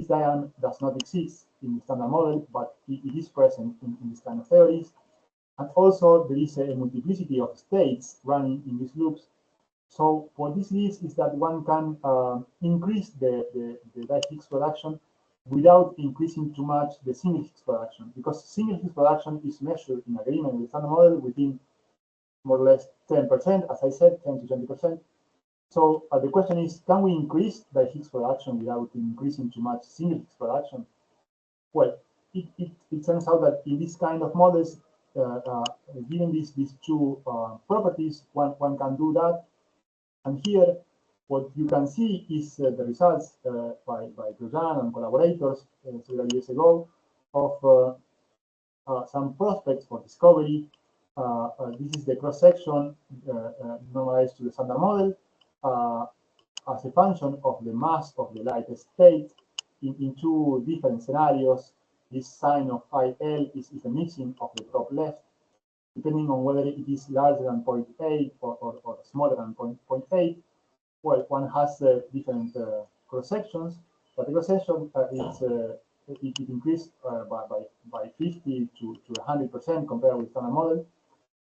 diagram does not exist in the standard model, but it is present in this kind of theories. And also there is a multiplicity of states running in these loops. So what this leads is that one can increase the di-Higgs production without increasing too much the single Higgs production, because single Higgs production is measured in agreement with the standard model within more or less 10%, as I said, 10 to 20%. So the question is, can we increase the Higgs production without increasing too much single Higgs production? Well, it turns out that in this kind of models, given these two properties, one can do that. And here, what you can see is the results by Grosjean and collaborators several years ago of some prospects for discovery. This is the cross-section normalized to the standard model as a function of the mass of the light state in two different scenarios. This sign of phi L is the mixing of the top left, depending on whether it is larger than 0.8 or smaller than 0.8. Well, one has different cross-sections, but the cross-section it increased by 50 to 100% compared with standard model.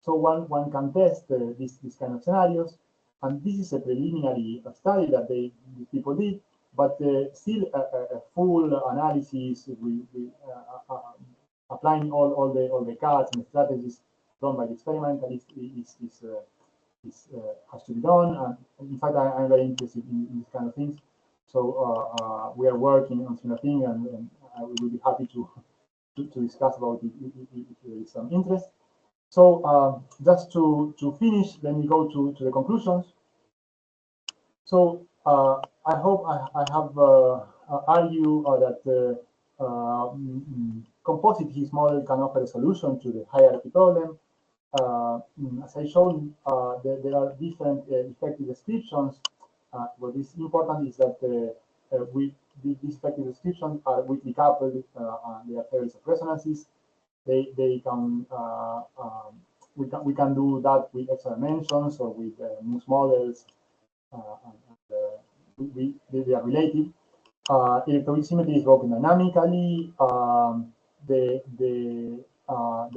So one can test this kind of scenarios, and this is a preliminary study that these people did, but still a full analysis with applying all the cuts and strategies done by the experimentalist has to be done. And in fact, I'm very interested in these kind of things. So we are working on similar thing, and I will be happy to discuss about it if there is some interest. So just to finish, let me go to the conclusions. So I hope I have argued that composite Higgs model can offer a solution to the hierarchy problem. As I showed, there are different effective descriptions. What is important is that these effective descriptions are weakly coupled. They are theories of resonances. They can we can do that with extra dimensions or with Moose models. They are related. Electroweak symmetry is broken dynamically. There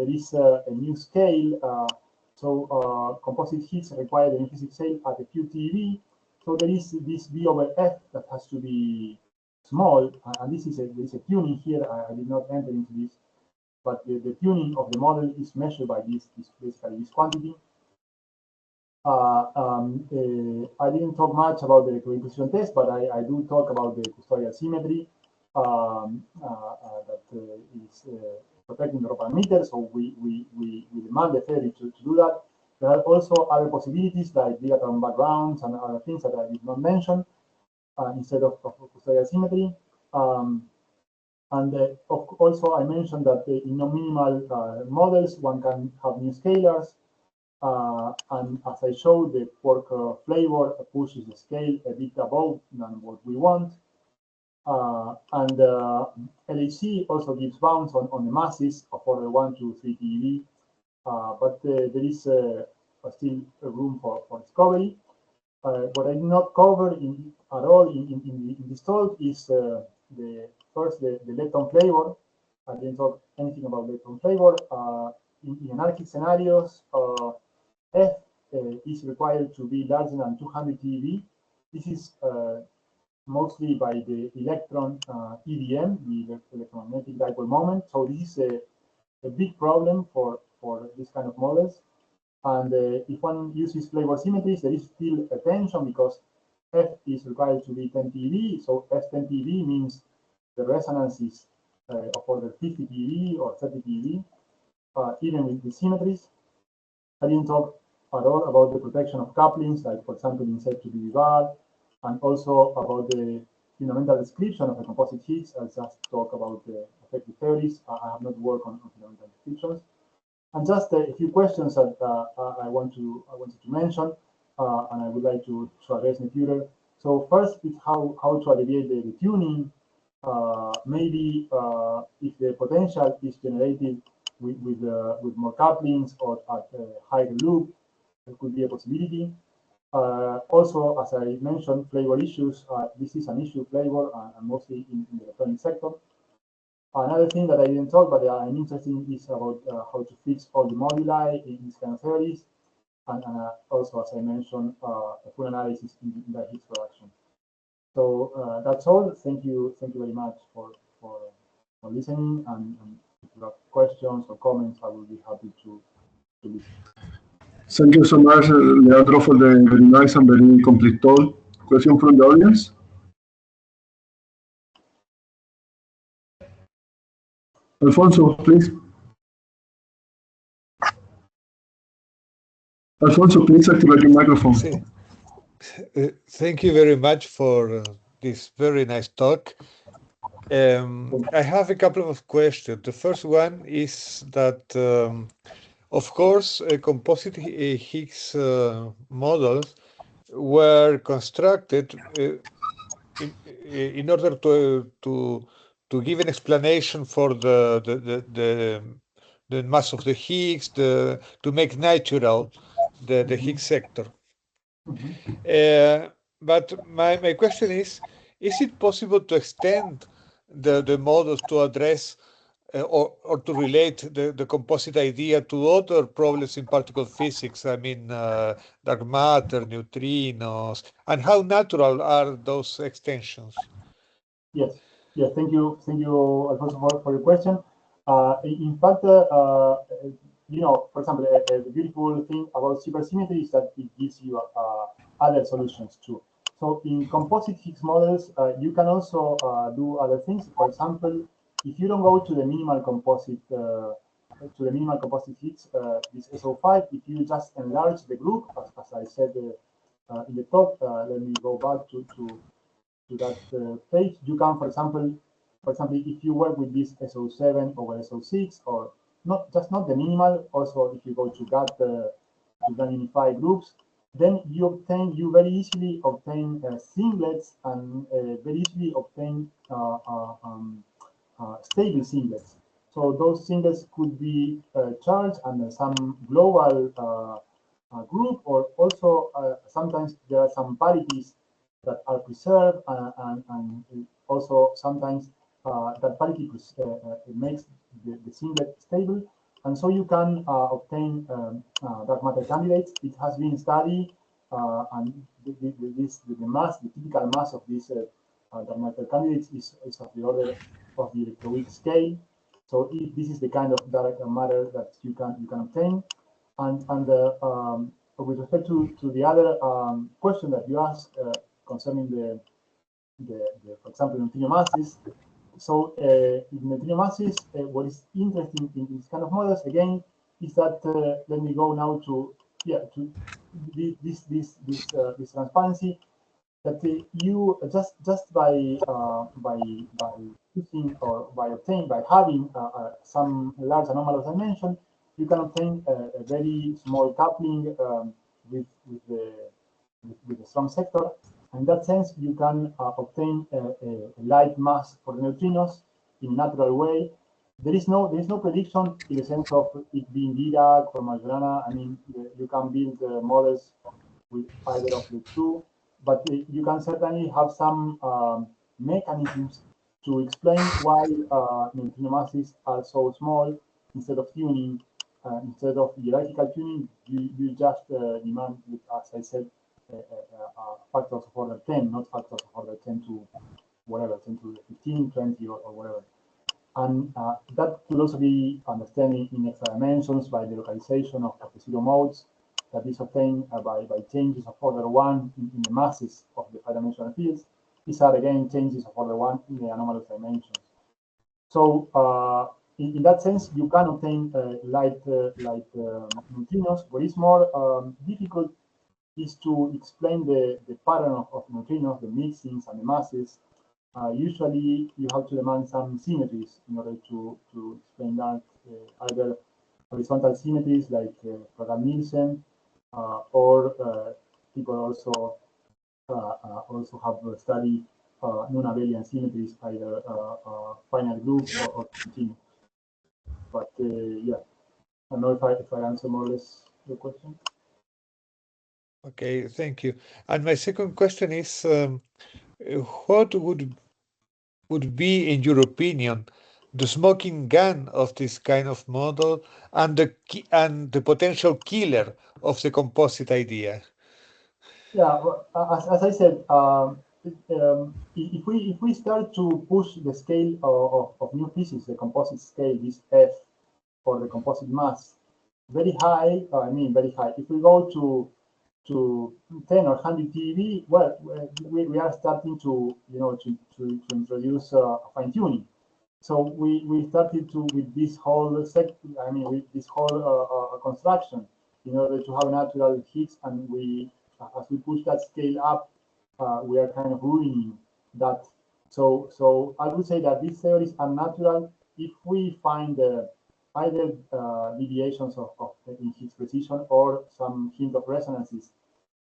is a new scale. So composite Higgs require the implicit scale at a few TeV. So there is this V over F that has to be small, and this is there is a tuning here. I did not enter into this, but the tuning of the model is measured by basically this quantity. I didn't talk much about the electroweak test, but I do talk about the custodial symmetry that is protecting the rho parameter. So we demand the theory to do that. There are also other possibilities like bilateral backgrounds and other things that I did not mention instead of custodial symmetry. Also, I mentioned that in non-minimal models, one can have new scalars. And as I showed, the quark flavor pushes the scale a bit above than what we want. And LHC also gives bounds on the masses of order 1 to 3 TeV. But there is still room for discovery. What I did not cover at all in this talk is the lepton flavor. I didn't talk anything about lepton flavor. In anarchic scenarios, F is required to be larger than 200 TeV. This is mostly by the electron EDM, the electromagnetic dipole moment. So this is a big problem for this kind of models. And if one uses flavor symmetries, there is still a tension because F is required to be 10 TeV. So F10 TeV means the resonance is of order 50 TeV or 30 TeV, even with the symmetries. I didn't talk at all about the protection of couplings, like for example in Z2BB bar, and also about the fundamental description of the composite Higgs. I'll just talk about the effective theories. I have not worked on fundamental descriptions. And just a few questions that I wanted to mention, and I would like to address in the future. So first is how to alleviate the tuning. Maybe if the potential is generated with more couplings or at a higher loop, it could be a possibility. Also, as I mentioned, flavor issues. This is an issue, flavor, and mostly in the electronic sector. Another thing that I didn't talk, but I'm interested in is about how to fix all the moduli in these kind of theories, and also, as I mentioned, a full analysis in the Higgs production. So that's all. Thank you very much for listening. And if you have questions or comments, I will be happy to listen. Thank you so much, Leandro, for the very nice and very complete talk. Question from the audience? Alfonso, please. Alfonso, please activate your microphone. Sí. Thank you very much for this very nice talk. I have a couple of questions. The first one is that, of course, composite Higgs models were constructed in order to give an explanation for the mass of the Higgs, to make natural the Higgs sector. But my question is it possible to extend the models to address or to relate the composite idea to other problems in particle physics? I mean, dark matter, neutrinos, and how natural are those extensions? Yes. Thank you, Alfonso, for your question. In fact, for example, the beautiful thing about supersymmetry is that it gives you other solutions too. So in composite Higgs models, you can also do other things. For example, if you don't go to the minimal composite Higgs, this SO5, if you just enlarge the group, as I said in the talk, let me go back to that page. You can, for example, if you work with this SO7 over SO6, or not the minimal, also if you go to that to unify groups, then you very easily obtain singlets and very easily obtain stable singlets. So those singlets could be charged under some global group, or also sometimes there are some parities that are preserved, and also sometimes that parity makes the singlet stable, and so you can obtain dark matter candidates. It has been studied, and the typical mass of these dark matter candidates is of the order of the electroweak scale. So this is the kind of dark matter that you can obtain, and with respect to the other question that you asked concerning for example, neutrino masses. So in neutrino masses, what is interesting in these kind of models again is that let me go now to this transparency, that you just by using or by having some large anomalous dimension, you can obtain a very small coupling with the strong sector. In that sense, you can obtain a light mass for the neutrinos in a natural way. There is no prediction in the sense of it being Dirac or Majorana. I mean, you can build models with either of the two, but you can certainly have some mechanisms to explain why neutrino masses are so small. Instead of tuning, instead of hierarchical tuning, you just demand, as I said, factors of order 10, not factors of order 10 to whatever, 10 to 15, 20, or whatever. And that could also be understood in extra dimensions by the localization of the zero modes that is obtained by changes of order 1 in the masses of the 5-dimensional fields. These are again changes of order 1 in the anomalous dimensions. So in that sense, you can obtain light neutrinos. What is more difficult is to explain the pattern of neutrinos, the mixings and the masses. Usually, you have to demand some symmetries in order to explain that, either horizontal symmetries like Program Nielsen, or people also also have studied non-abelian symmetries, either finite groups or continuous. But yeah, I don't know if I answer more or less the question. Okay, thank you. And my second question is, what would be, in your opinion, the smoking gun of this kind of model and the potential killer of the composite idea? Yeah, well, as I said, if we start to push the scale of new physics, the composite scale, this F for the composite mass, very high. I mean, very high. If we go to 10 or 100 TeV, well, we are starting to to introduce fine tuning. So we started to with this whole with this whole construction in order to have natural Higgs, and as we push that scale up, we are kind of ruining that. So I would say that these theories are natural if we find either deviations in Higgs precision or some hint of resonances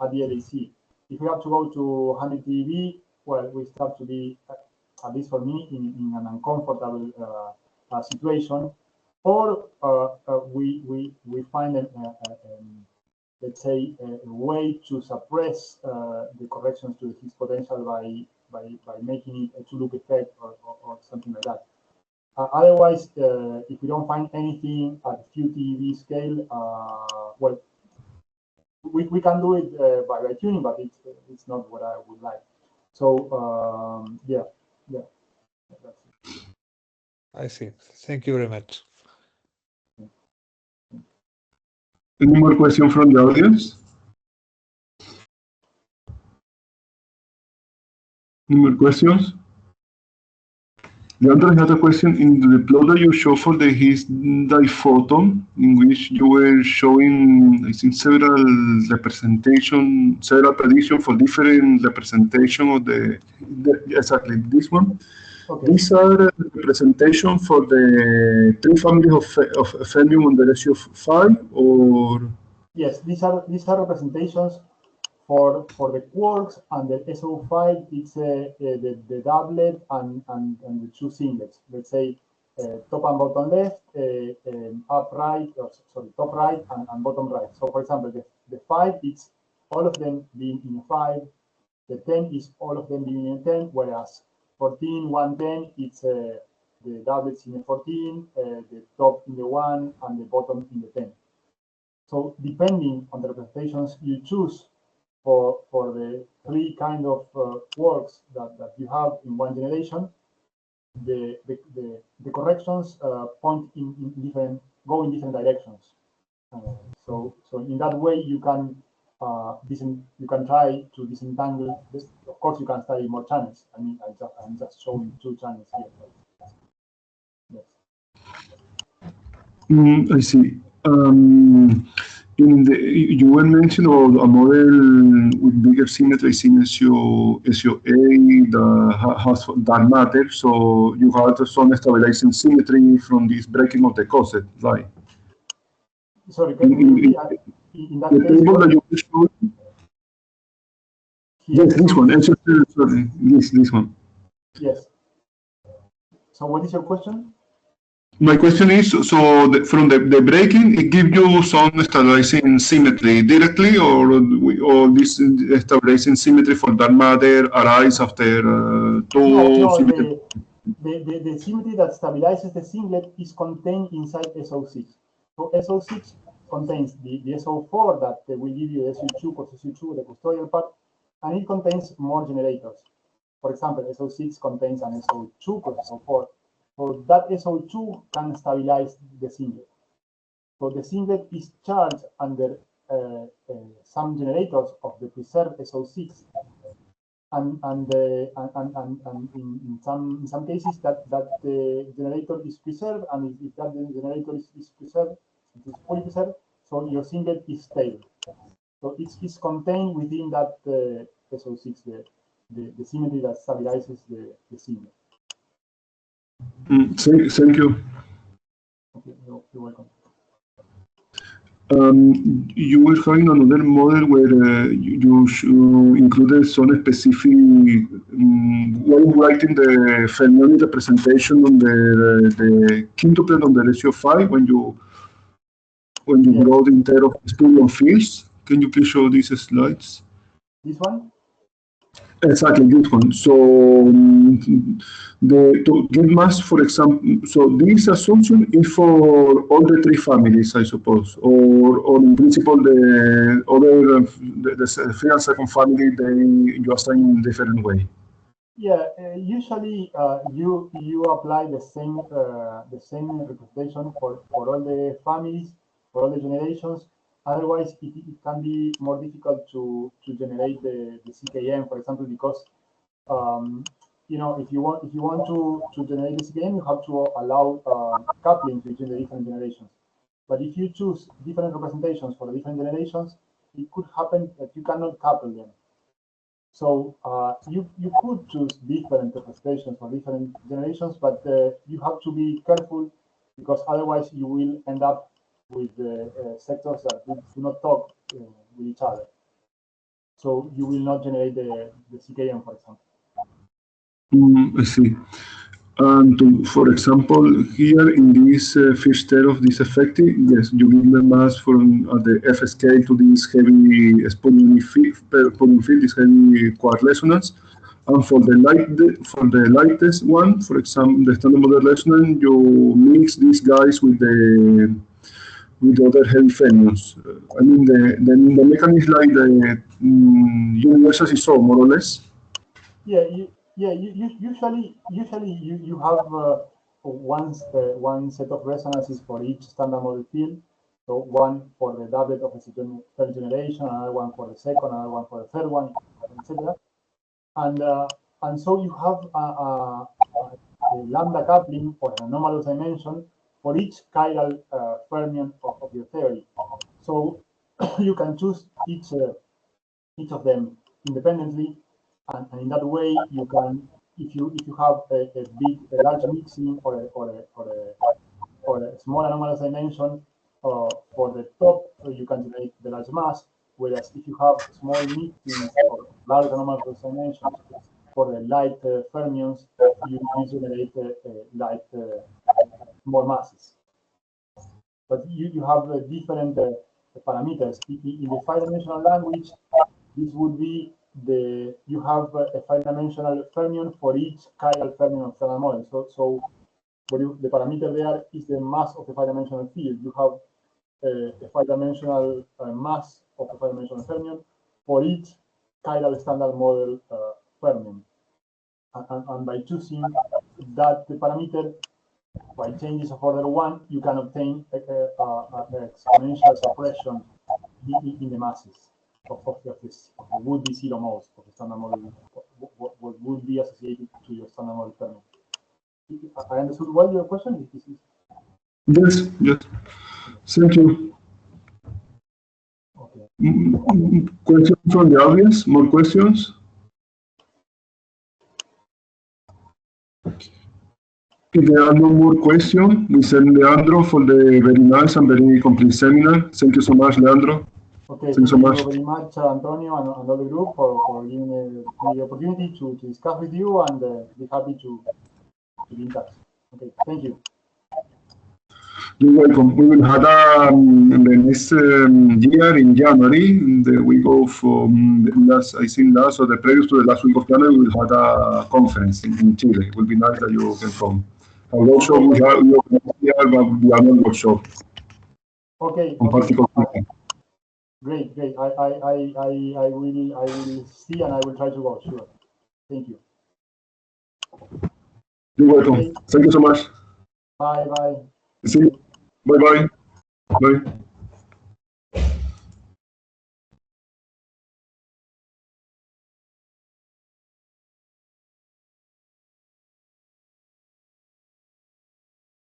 at the LHC. If we have to go to 100 TeV, well, we start to be, at least for me, in an uncomfortable situation, or we find let's say a way to suppress the corrections to the Higgs potential by making it a two-loop effect or something like that. Otherwise, if we don't find anything at a few TeV scale, well, we can do it by tuning, but it's not what I would like. So yeah, that's it. I see. Thank you very much. Any more questions from the audience? Any more questions? Leandro, I had a question. In the plot that you show for the Higgs diphoton, in which you were showing, I think, several predictions for different representation of exactly this one. Okay. These are representation for the three families of fermium on the ratio of 5, or? Yes, these are representations for the quarks, and the SO5. It's the doublet and the two singlets. Let's say top and bottom left, top right and bottom right. So for example, the 5, it's all of them being in a 5. The 10 is all of them being in a 10, whereas 14, 110, it's the doublets in a 14, the top in the 1, and the bottom in the 10. So depending on the representations you choose for the three kind of quarks that you have in one generation, the corrections go in different directions. So in that way you can try to disentangle this. Of course, you can study more channels. I mean, I'm just showing 2 channels here. Yes. I see. You were mentioning about a model with bigger symmetry in SO8 that has dark matter, so you had some stabilizing symmetry from this breaking of the coset, right? Sorry, can you repeat? In that case, table that you showed? Yes, this one. Sorry, this one. Yes. So what is your question? My question is, from the breaking, it gives you some stabilizing symmetry directly, or this stabilizing symmetry for dark matter arise after No, symmetry? the symmetry that stabilizes the singlet is contained inside SO6. So SO6 contains the SO4 that will give you the SU2 plus SU2, the custodial part, and it contains more generators. For example, SO6 contains an SO2 plus SO4. So that SO2 can stabilize the singlet. So the singlet is charged under some generators of the preserved SO6, and in some cases that the generator is preserved, and if that generator is preserved, it is fully preserved, so your singlet is stable. So it's contained within that SO6, the symmetry that stabilizes the singlet. Thank you. Okay, you're welcome. You were having another model where you included some specific way of writing the Fermionic representation on the quintuplet on the ratio 5 when you brought in terms of spurion fields. Can you please show these slides? This one? Exactly, this one. So to get mass, for example, so this assumption is for all the three families, I suppose, or in principle the other the first and second family you assign in different way. Yeah, usually you apply the same representation for all the families, for all the generations. Otherwise, it can be more difficult to generate the CKM, for example, because you know, if you want to generate the CKM, you have to allow coupling between the different generations. But if you choose different representations for the different generations, it could happen that you cannot couple them. So you could choose different representations for different generations, but you have to be careful because otherwise you will end up with sectors that do not talk with each other. So you will not generate the CKM, for example. I see. And for example, here in this first step of this effective, yes, you give the mass from the F scale to this heavy spurion field, this heavy quark resonance. And for the lightest one, for example, the standard model resonance, you mix these guys with the other heavy fermions. I mean, the mechanism is like the universal seesaw, more or less. Yeah, usually you have one set of resonances for each standard model field. So one for the doublet of the third generation, another one for the second, another one for the third one, etc. And so you have a lambda coupling for an anomalous dimension for each chiral fermion of your theory. So you can choose each of them independently, and in that way you can, if you have a large mixing or a small anomalous dimension for the top, you can generate the large mass. Whereas if you have small mixings or large anomalous dimensions for the light fermions, you generate light small masses. But you have different parameters. In the 5-dimensional language, this would be you have a 5-dimensional fermion for each chiral fermion of standard model. So the parameter there is the mass of the 5-dimensional field. You have a 5-dimensional mass of the 5-dimensional fermion for each chiral standard model fermion. And by choosing that the parameter, by changes of order 1, you can obtain an exponential suppression in the masses of the would-be zero modes of the standard model, what would be associated to your standard model fermion. I understood well your question. Yes, yes. Thank you. Okay. Questions from the audience? More questions? If there are no more questions, we thank Leandro for the very nice and very complete seminar. Thank you so much, Leandro. Okay, thank you very much, Antonio, and all the group for giving me the opportunity to discuss with you, and be happy to be in touch. Okay, thank you. You're welcome. We will have the next year in January. We go from last or the previous to the last week of January. We will have a conference in Chile. It will be nice that you can come. A workshop we have here, but we are not workshop. Okay. Great. I will see, and I will try to go. Sure. Thank you. You're welcome. Okay. Thank you so much. Bye. See you. Bye.